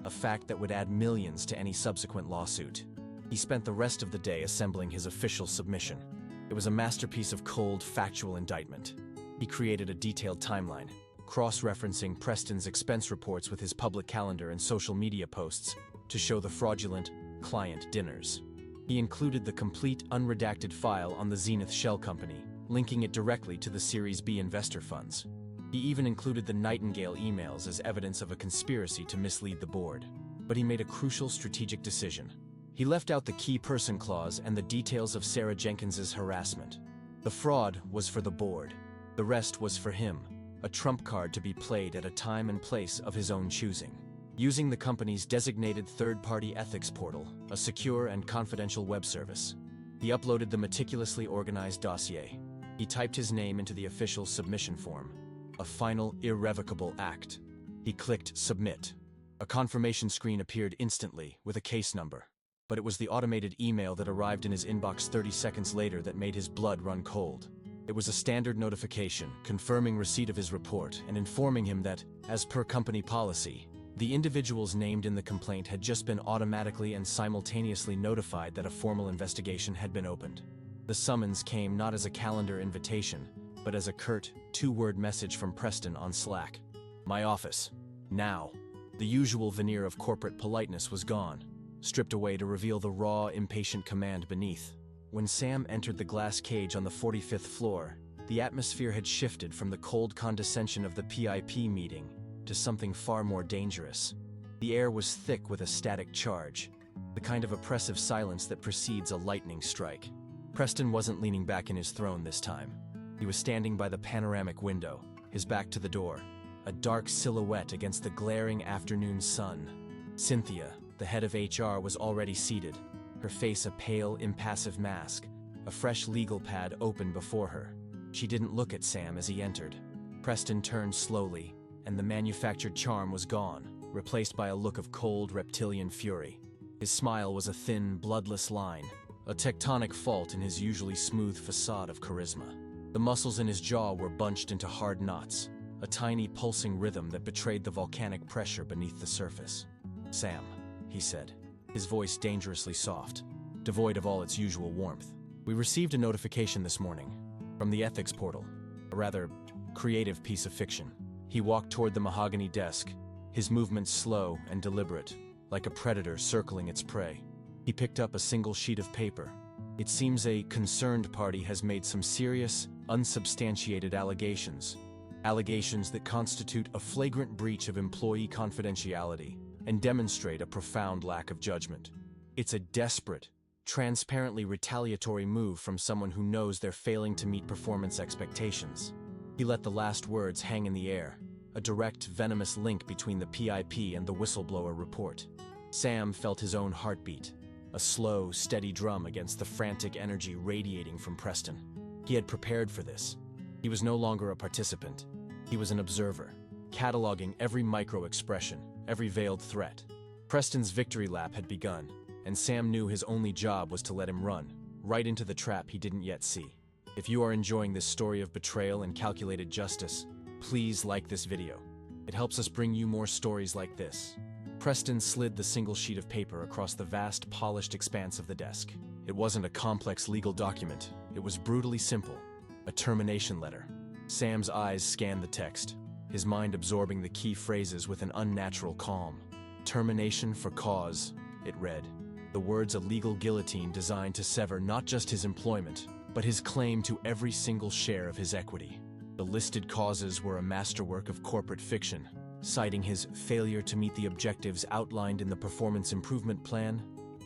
a fact that would add millions to any subsequent lawsuit. He spent the rest of the day assembling his official submission. It was a masterpiece of cold, factual indictment. He created a detailed timeline, cross-referencing Preston's expense reports with his public calendar and social media posts to show the fraudulent client dinners. He included the complete unredacted file on the Zenith Shell Company, linking it directly to the Series B investor funds. He even included the Nightingale emails as evidence of a conspiracy to mislead the board. But he made a crucial strategic decision. He left out the key person clause and the details of Sarah Jenkins's harassment. The fraud was for the board. The rest was for him, a trump card to be played at a time and place of his own choosing. Using the company's designated third-party ethics portal, a secure and confidential web service, he uploaded the meticulously organized dossier. He typed his name into the official submission form, a final, irrevocable act. He clicked Submit. A confirmation screen appeared instantly with a case number. But it was the automated email that arrived in his inbox 30 seconds later that made his blood run cold. It was a standard notification confirming receipt of his report and informing him that, as per company policy, the individuals named in the complaint had just been automatically and simultaneously notified that a formal investigation had been opened. The summons came not as a calendar invitation, but as a curt, 2-word message from Preston on Slack. My office. Now. The usual veneer of corporate politeness was gone, stripped away to reveal the raw, impatient command beneath. When Sam entered the glass cage on the 45th floor, the atmosphere had shifted from the cold condescension of the PIP meeting to something far more dangerous. The air was thick with a static charge, the kind of oppressive silence that precedes a lightning strike. Preston wasn't leaning back in his throne this time. He was standing by the panoramic window, his back to the door, a dark silhouette against the glaring afternoon sun. Cynthia, the head of HR, was already seated, her face a pale, impassive mask, a fresh legal pad open before her. She didn't look at Sam as he entered. Preston turned slowly, and the manufactured charm was gone, replaced by a look of cold, reptilian fury. His smile was a thin, bloodless line, a tectonic fault in his usually smooth facade of charisma. The muscles in his jaw were bunched into hard knots, a tiny pulsing rhythm that betrayed the volcanic pressure beneath the surface. Sam, he said, his voice dangerously soft, devoid of all its usual warmth. We received a notification this morning from the ethics portal, a rather creative piece of fiction. He walked toward the mahogany desk, his movements slow and deliberate, like a predator circling its prey. He picked up a single sheet of paper. It seems a concerned party has made some serious, unsubstantiated allegations. Allegations that constitute a flagrant breach of employee confidentiality and demonstrate a profound lack of judgment. It's a desperate, transparently retaliatory move from someone who knows they're failing to meet performance expectations. He let the last words hang in the air, a direct, venomous link between the PIP and the whistleblower report. Sam felt his own heartbeat, a slow, steady drum against the frantic energy radiating from Preston. He had prepared for this. He was no longer a participant. He was an observer, cataloging every micro-expression, every veiled threat. Preston's victory lap had begun, and Sam knew his only job was to let him run, right into the trap he didn't yet see. If you are enjoying this story of betrayal and calculated justice, please like this video. It helps us bring you more stories like this. Preston slid the single sheet of paper across the vast, polished expanse of the desk. It wasn't a complex legal document. It was brutally simple. A termination letter. Sam's eyes scanned the text, his mind absorbing the key phrases with an unnatural calm. Termination for cause, it read. The words a legal guillotine designed to sever not just his employment, but his claim to every single share of his equity. The listed causes were a masterwork of corporate fiction, citing his failure to meet the objectives outlined in the performance improvement plan,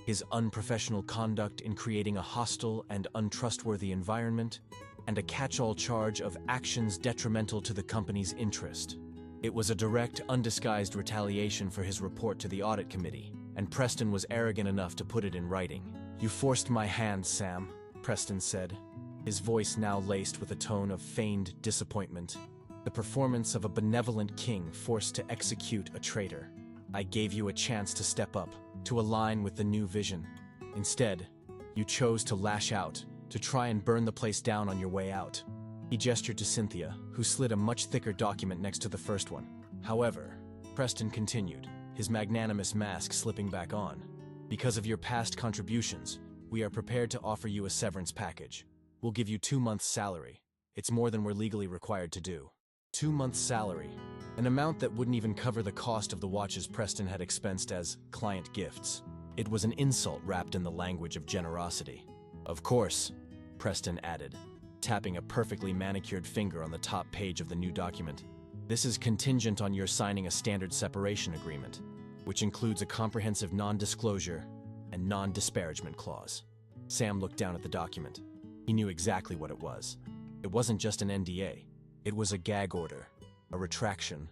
his unprofessional conduct in creating a hostile and untrustworthy environment, and a catch-all charge of actions detrimental to the company's interest. It was a direct, undisguised retaliation for his report to the audit committee, and Preston was arrogant enough to put it in writing. "You forced my hand, Sam," Preston said, his voice now laced with a tone of feigned disappointment. "The performance of a benevolent king forced to execute a traitor. I gave you a chance to step up, to align with the new vision. Instead, you chose to lash out, to try and burn the place down on your way out." He gestured to Cynthia, who slid a much thicker document next to the first one. "However," Preston continued, his magnanimous mask slipping back on, "because of your past contributions, we are prepared to offer you a severance package. We'll give you 2 months' salary. It's more than we're legally required to do." 2 months' salary, an amount that wouldn't even cover the cost of the watches Preston had expensed as client gifts. It was an insult wrapped in the language of generosity. "Of course," Preston added, tapping a perfectly manicured finger on the top page of the new document. "This is contingent on your signing a standard separation agreement, which includes a comprehensive non-disclosure and non-disparagement clause." Sam looked down at the document. He knew exactly what it was. It wasn't just an NDA. It was a gag order, a retraction,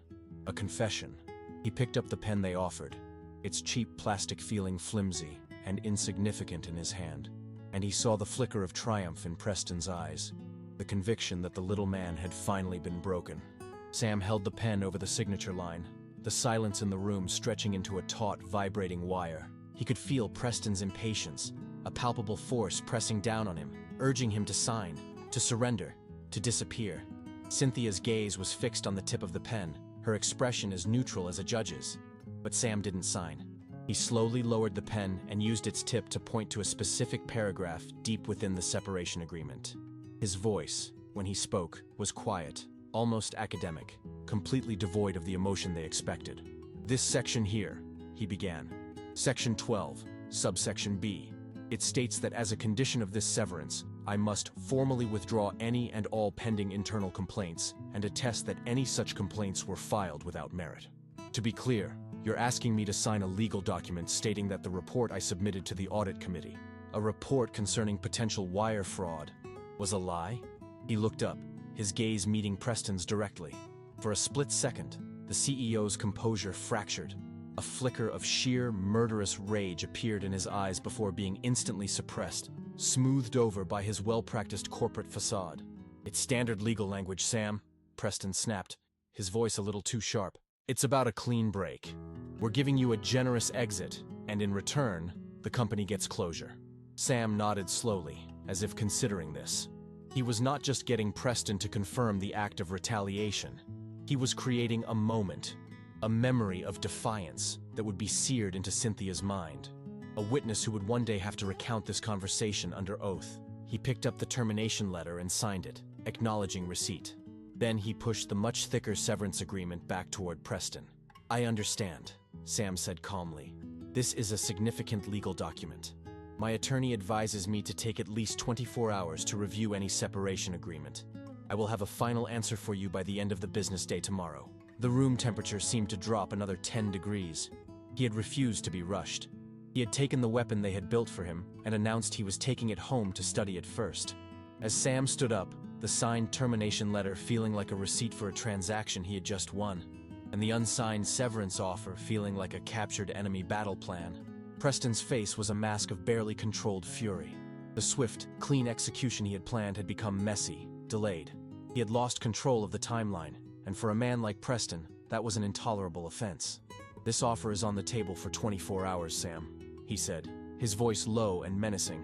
a confession. He picked up the pen they offered, its cheap plastic feeling flimsy and insignificant in his hand, and he saw the flicker of triumph in Preston's eyes, the conviction that the little man had finally been broken. Sam held the pen over the signature line, the silence in the room stretching into a taut, vibrating wire. He could feel Preston's impatience, a palpable force pressing down on him, urging him to sign, to surrender, to disappear. Cynthia's gaze was fixed on the tip of the pen, her expression as neutral as a judge's. But Sam didn't sign. He slowly lowered the pen and used its tip to point to a specific paragraph deep within the separation agreement. His voice, when he spoke, was quiet, almost academic, completely devoid of the emotion they expected. "This section here," he began. "Section 12, subsection B. It states that as a condition of this severance, I must formally withdraw any and all pending internal complaints and attest that any such complaints were filed without merit. To be clear, you're asking me to sign a legal document stating that the report I submitted to the audit committee, a report concerning potential wire fraud, was a lie?" He looked up, his gaze meeting Preston's directly. For a split second, the CEO's composure fractured. A flicker of sheer, murderous rage appeared in his eyes before being instantly suppressed, smoothed over by his well-practiced corporate facade. "It's standard legal language, Sam," Preston snapped, his voice a little too sharp. "It's about a clean break. We're giving you a generous exit, and in return, the company gets closure." Sam nodded slowly, as if considering this. He was not just getting Preston to confirm the act of retaliation. He was creating a moment, a memory of defiance that would be seared into Cynthia's mind. A witness who would one day have to recount this conversation under oath. He picked up the termination letter and signed it, acknowledging receipt. Then he pushed the much thicker severance agreement back toward Preston. I understand, Sam said calmly. This is a significant legal document. My attorney advises me to take at least 24 hours to review any separation agreement. I will have a final answer for you by the end of the business day tomorrow. The room temperature seemed to drop another 10 degrees. He had refused to be rushed. He had taken the weapon they had built for him and announced he was taking it home to study it first. As Sam stood up, the signed termination letter feeling like a receipt for a transaction he had just won, and the unsigned severance offer feeling like a captured enemy battle plan, Preston's face was a mask of barely controlled fury. The swift, clean execution he had planned had become messy, delayed. He had lost control of the timeline, and for a man like Preston, that was an intolerable offense. This offer is on the table for 24 hours, Sam, he said, his voice low and menacing.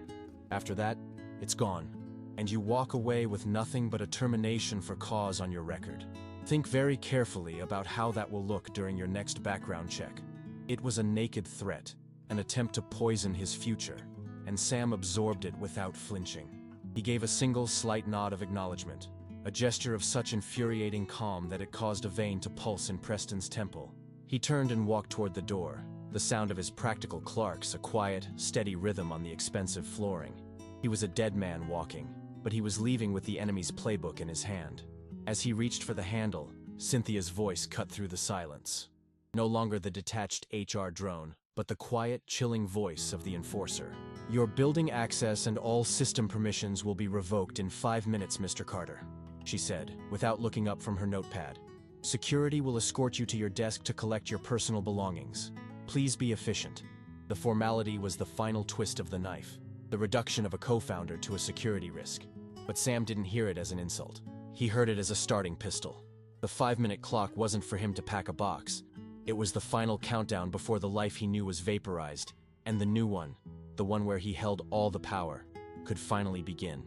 After that, it's gone, and you walk away with nothing but a termination for cause on your record. Think very carefully about how that will look during your next background check. It was a naked threat, an attempt to poison his future, and Sam absorbed it without flinching. He gave a single slight nod of acknowledgement, a gesture of such infuriating calm that it caused a vein to pulse in Preston's temple. He turned and walked toward the door, the sound of his practical Clarks a quiet, steady rhythm on the expensive flooring. He was a dead man walking, but he was leaving with the enemy's playbook in his hand. As he reached for the handle, Cynthia's voice cut through the silence. No longer the detached HR drone, but the quiet, chilling voice of the enforcer. Your building access and all system permissions will be revoked in 5 minutes, Mr. Carter, she said, without looking up from her notepad. Security will escort you to your desk to collect your personal belongings. Please be efficient. The formality was the final twist of the knife, the reduction of a co-founder to a security risk. But Sam didn't hear it as an insult. He heard it as a starting pistol. The 5-minute clock wasn't for him to pack a box. It was the final countdown before the life he knew was vaporized, and the new one, the one where he held all the power, could finally begin.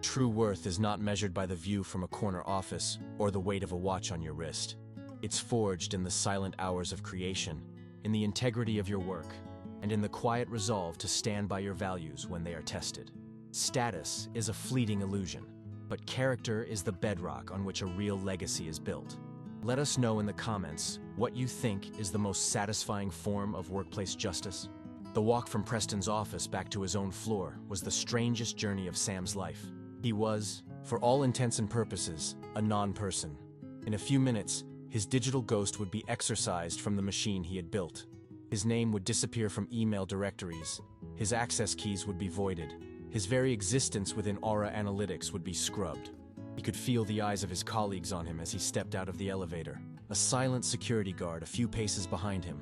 True worth is not measured by the view from a corner office or the weight of a watch on your wrist. It's forged in the silent hours of creation, in the integrity of your work, and in the quiet resolve to stand by your values when they are tested. Status is a fleeting illusion, but character is the bedrock on which a real legacy is built. Let us know in the comments what you think is the most satisfying form of workplace justice. The walk from Preston's office back to his own floor was the strangest journey of Sam's life. He was, for all intents and purposes, a non-person. In a few minutes, his digital ghost would be exorcised from the machine he had built. His name would disappear from email directories, his access keys would be voided, his very existence within Aura Analytics would be scrubbed. He could feel the eyes of his colleagues on him as he stepped out of the elevator. A silent security guard a few paces behind him.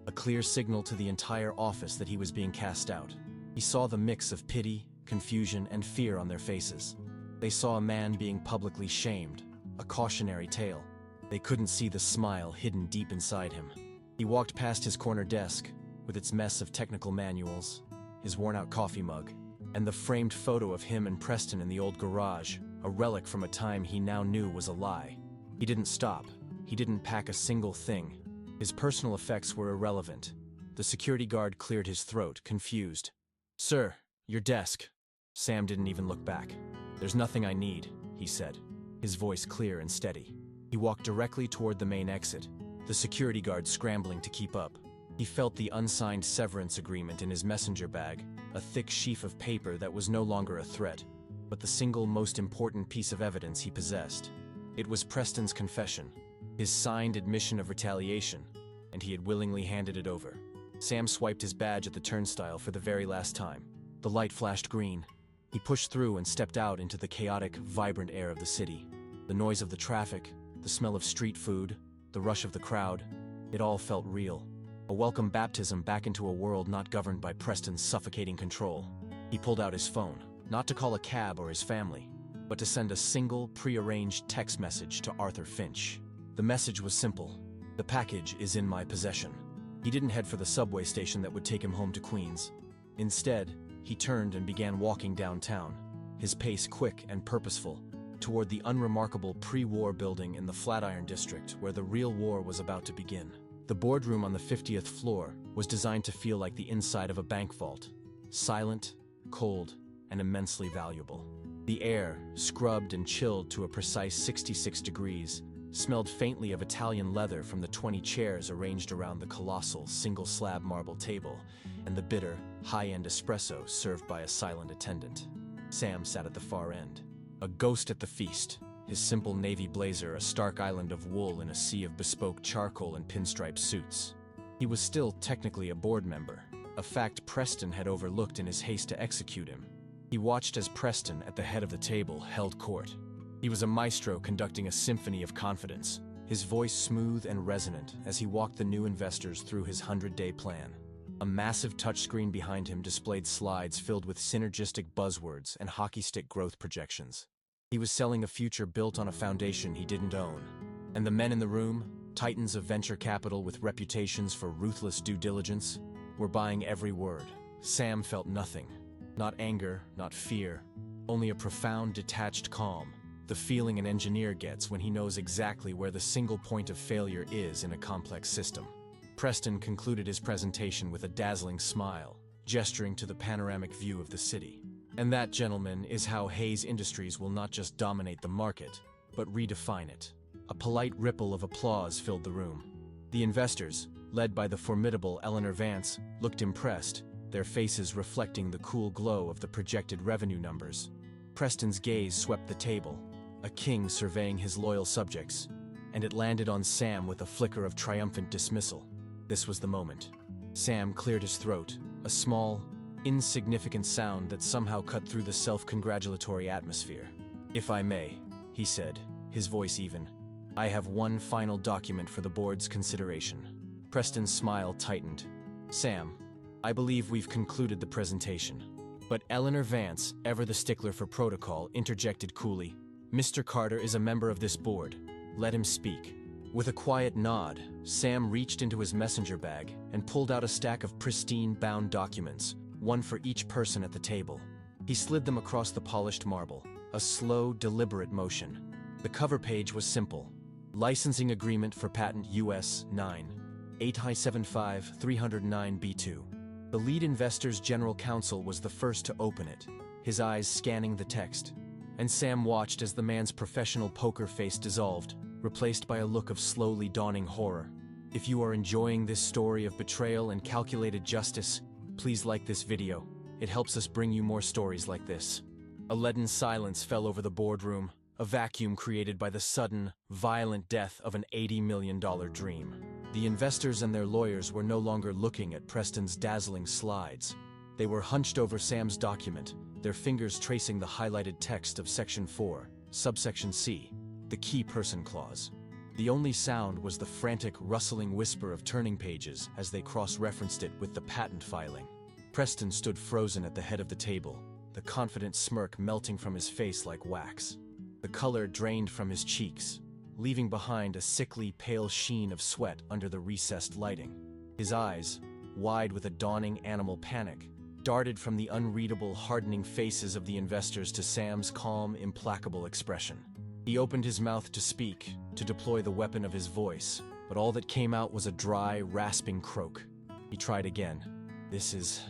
A clear signal to the entire office that he was being cast out. He saw the mix of pity, confusion, and fear on their faces. They saw a man being publicly shamed, a cautionary tale. They couldn't see the smile hidden deep inside him. He walked past his corner desk, with its mess of technical manuals, his worn-out coffee mug, and the framed photo of him and Preston in the old garage, a relic from a time he now knew was a lie. He didn't stop. He didn't pack a single thing. His personal effects were irrelevant. The security guard cleared his throat, confused. "Sir, your desk." Sam didn't even look back. "There's nothing I need," he said, his voice clear and steady. He walked directly toward the main exit, the security guard scrambling to keep up. He felt the unsigned severance agreement in his messenger bag, a thick sheaf of paper that was no longer a threat, but the single most important piece of evidence he possessed. It was Preston's confession, his signed admission of retaliation, and he had willingly handed it over. Sam swiped his badge at the turnstile for the very last time. The light flashed green. He pushed through and stepped out into the chaotic, vibrant air of the city. The noise of the traffic, the smell of street food, the rush of the crowd, it all felt real. A welcome baptism back into a world not governed by Preston's suffocating control. He pulled out his phone, not to call a cab or his family, but to send a single, pre-arranged text message to Arthur Finch. The message was simple. "The package is in my possession." He didn't head for the subway station that would take him home to Queens. Instead, he turned and began walking downtown, his pace quick and purposeful, toward the unremarkable pre-war building in the Flatiron District where the real war was about to begin. The boardroom on the 50th floor was designed to feel like the inside of a bank vault, silent, cold, and immensely valuable. The air, scrubbed and chilled to a precise 66 degrees, smelled faintly of Italian leather from the 20 chairs arranged around the colossal, single-slab marble table, and the bitter, high-end espresso served by a silent attendant. Sam sat at the far end, a ghost at the feast, his simple navy blazer a stark island of wool in a sea of bespoke charcoal and pinstripe suits. He was still technically a board member, a fact Preston had overlooked in his haste to execute him. He watched as Preston, at the head of the table, held court. He was a maestro conducting a symphony of confidence, his voice smooth and resonant as he walked the new investors through his 100-day plan. A massive touchscreen behind him displayed slides filled with synergistic buzzwords and hockey stick growth projections. He was selling a future built on a foundation he didn't own. And the men in the room, titans of venture capital with reputations for ruthless due diligence, were buying every word. Sam felt nothing. Not anger, not fear, only a profound, detached calm, the feeling an engineer gets when he knows exactly where the single point of failure is in a complex system. Preston concluded his presentation with a dazzling smile, gesturing to the panoramic view of the city. And that, gentlemen, is how Hayes Industries will not just dominate the market, but redefine it. A polite ripple of applause filled the room. The investors, led by the formidable Eleanor Vance, looked impressed, their faces reflecting the cool glow of the projected revenue numbers. Preston's gaze swept the table, a king surveying his loyal subjects, and it landed on Sam with a flicker of triumphant dismissal. This was the moment. Sam cleared his throat, a small, insignificant sound that somehow cut through the self-congratulatory atmosphere. "If I may," he said, his voice even, "I have one final document for the board's consideration." Preston's smile tightened. "Sam, I believe we've concluded the presentation." But Eleanor Vance, ever the stickler for protocol, interjected coolly, "Mr. Carter is a member of this board. Let him speak." With a quiet nod, Sam reached into his messenger bag and pulled out a stack of pristine bound documents, one for each person at the table. He slid them across the polished marble, a slow, deliberate motion. The cover page was simple. Licensing agreement for patent US 9.8-75-309B2. The lead investor's general counsel was the first to open it, his eyes scanning the text. And Sam watched as the man's professional poker face dissolved, replaced by a look of slowly dawning horror. If you are enjoying this story of betrayal and calculated justice, please like this video. It helps us bring you more stories like this. A leaden silence fell over the boardroom, a vacuum created by the sudden, violent death of an $80 million dream. The investors and their lawyers were no longer looking at Preston's dazzling slides. They were hunched over Sam's document, their fingers tracing the highlighted text of Section 4, Subsection C, the key person clause. The only sound was the frantic, rustling whisper of turning pages as they cross-referenced it with the patent filing. Preston stood frozen at the head of the table, the confident smirk melting from his face like wax. The color drained from his cheeks, leaving behind a sickly, pale sheen of sweat under the recessed lighting. His eyes, wide with a dawning animal panic, darted from the unreadable, hardening faces of the investors to Sam's calm, implacable expression. He opened his mouth to speak, to deploy the weapon of his voice, but all that came out was a dry, rasping croak. He tried again. This is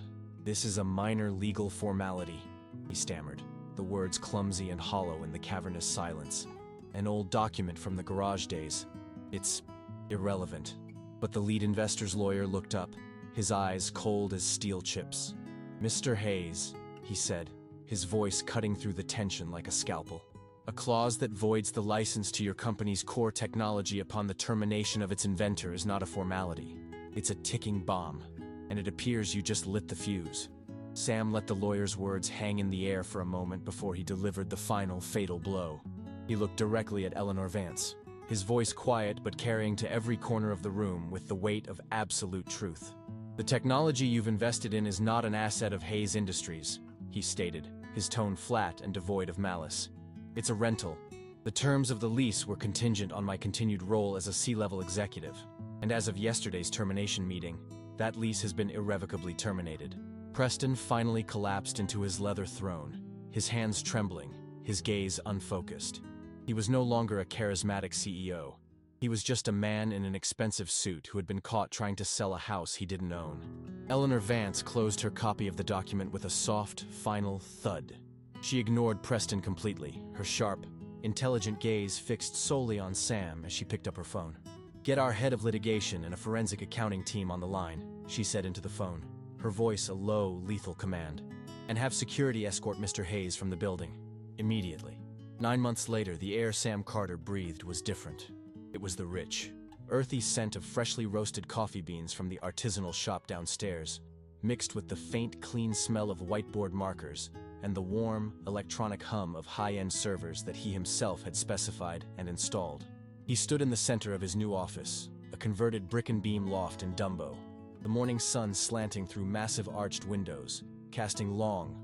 a minor legal formality," he stammered, the words clumsy and hollow in the cavernous silence. "An old document from the garage days. It's irrelevant." But the lead investor's lawyer looked up, his eyes cold as steel chips. "Mr. Hayes," he said, his voice cutting through the tension like a scalpel. "A clause that voids the license to your company's core technology upon the termination of its inventor is not a formality. It's a ticking bomb, and it appears you just lit the fuse." Sam let the lawyer's words hang in the air for a moment before he delivered the final fatal blow. He looked directly at Eleanor Vance, his voice quiet but carrying to every corner of the room with the weight of absolute truth. "The technology you've invested in is not an asset of Hayes Industries," he stated, his tone flat and devoid of malice. "It's a rental. The terms of the lease were contingent on my continued role as a C-level executive, and as of yesterday's termination meeting, that lease has been irrevocably terminated." Preston finally collapsed into his leather throne, his hands trembling, his gaze unfocused. He was no longer a charismatic CEO. He was just a man in an expensive suit who had been caught trying to sell a house he didn't own. Eleanor Vance closed her copy of the document with a soft, final thud. She ignored Preston completely, her sharp, intelligent gaze fixed solely on Sam as she picked up her phone. "Get our head of litigation and a forensic accounting team on the line," she said into the phone, her voice a low, lethal command. "And have security escort Mr. Hayes from the building. Immediately." 9 months later, the air Sam Carter breathed was different. It was the rich, earthy scent of freshly roasted coffee beans from the artisanal shop downstairs, mixed with the faint, clean smell of whiteboard markers and the warm, electronic hum of high-end servers that he himself had specified and installed. He stood in the center of his new office, a converted brick-and-beam loft in Dumbo, the morning sun slanting through massive arched windows, casting long,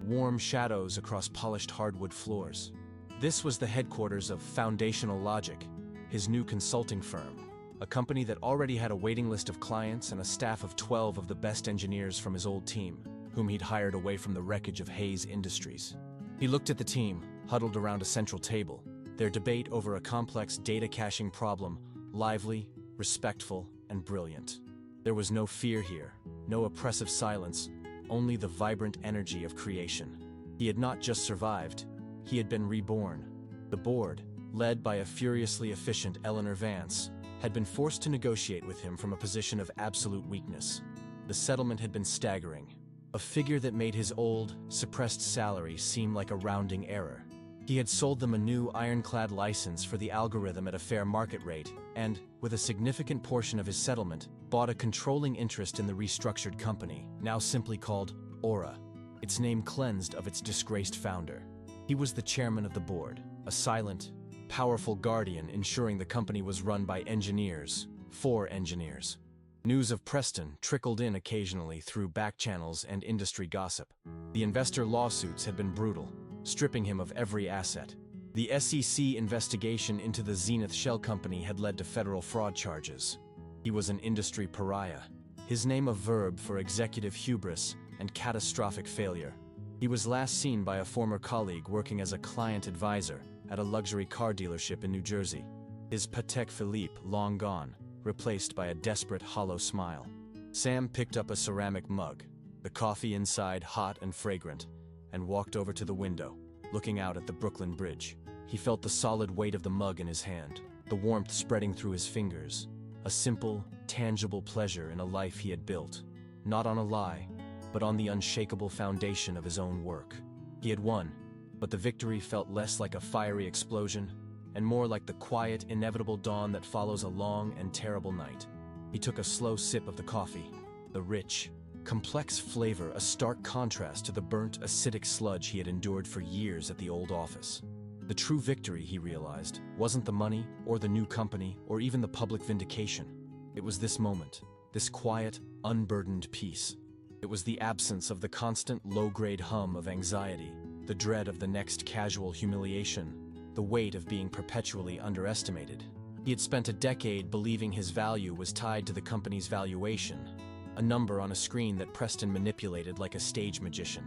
warm shadows across polished hardwood floors. This was the headquarters of Foundational Logic, his new consulting firm, a company that already had a waiting list of clients and a staff of 12 of the best engineers from his old team, whom he'd hired away from the wreckage of Hayes Industries. He looked at the team, huddled around a central table, their debate over a complex data caching problem, lively, respectful, and brilliant. There was no fear here, no oppressive silence, only the vibrant energy of creation. He had not just survived, he had been reborn. The board, led by a furiously efficient Eleanor Vance, had been forced to negotiate with him from a position of absolute weakness. The settlement had been staggering, a figure that made his old, suppressed salary seem like a rounding error. He had sold them a new ironclad license for the algorithm at a fair market rate, and, with a significant portion of his settlement, bought a controlling interest in the restructured company, now simply called Aura, its name cleansed of its disgraced founder. He was the chairman of the board, a silent, powerful guardian ensuring the company was run by engineers, for engineers. News of Preston trickled in occasionally through back channels and industry gossip. The investor lawsuits had been brutal, stripping him of every asset. The SEC investigation into the Zenith Shell Company had led to federal fraud charges. He was an industry pariah, his name a verb for executive hubris and catastrophic failure. He was last seen by a former colleague working as a client advisor at a luxury car dealership in New Jersey, his Patek Philippe long gone, replaced by a desperate hollow smile. Sam picked up a ceramic mug, the coffee inside hot and fragrant, and walked over to the window, looking out at the Brooklyn Bridge. He felt the solid weight of the mug in his hand, the warmth spreading through his fingers, a simple, tangible pleasure in a life he had built, not on a lie, but on the unshakable foundation of his own work. He had won, but the victory felt less like a fiery explosion and more like the quiet, inevitable dawn that follows a long and terrible night. He took a slow sip of the coffee, the rich, complex flavor a stark contrast to the burnt, acidic sludge he had endured for years at the old office. The true victory, he realized, wasn't the money or the new company or even the public vindication. It was this moment, this quiet, unburdened peace. It was the absence of the constant low-grade hum of anxiety, the dread of the next casual humiliation, the weight of being perpetually underestimated. He had spent a decade believing his value was tied to the company's valuation, a number on a screen that Preston manipulated like a stage magician.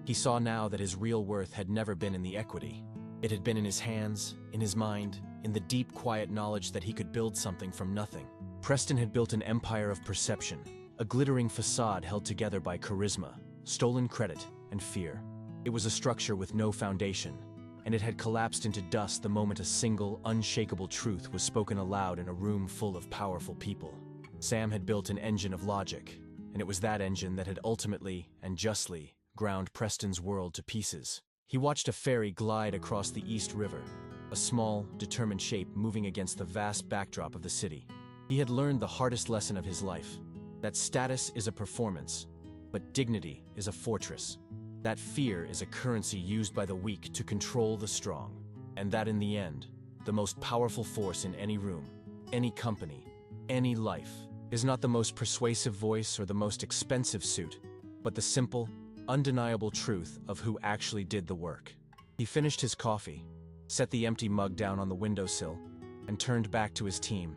He saw now that his real worth had never been in the equity. It had been in his hands, in his mind, in the deep, quiet knowledge that he could build something from nothing. Preston had built an empire of perception, a glittering facade held together by charisma, stolen credit, and fear. It was a structure with no foundation, and it had collapsed into dust the moment a single, unshakable truth was spoken aloud in a room full of powerful people. Sam had built an engine of logic, and it was that engine that had ultimately, and justly, ground Preston's world to pieces. He watched a ferry glide across the East River, a small, determined shape moving against the vast backdrop of the city. He had learned the hardest lesson of his life, that status is a performance, but dignity is a fortress. That fear is a currency used by the weak to control the strong, and that in the end, the most powerful force in any room, any company, any life, is not the most persuasive voice or the most expensive suit, but the simple, undeniable truth of who actually did the work. He finished his coffee, set the empty mug down on the windowsill, and turned back to his team,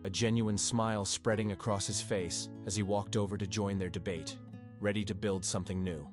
a genuine smile spreading across his face as he walked over to join their debate, ready to build something new.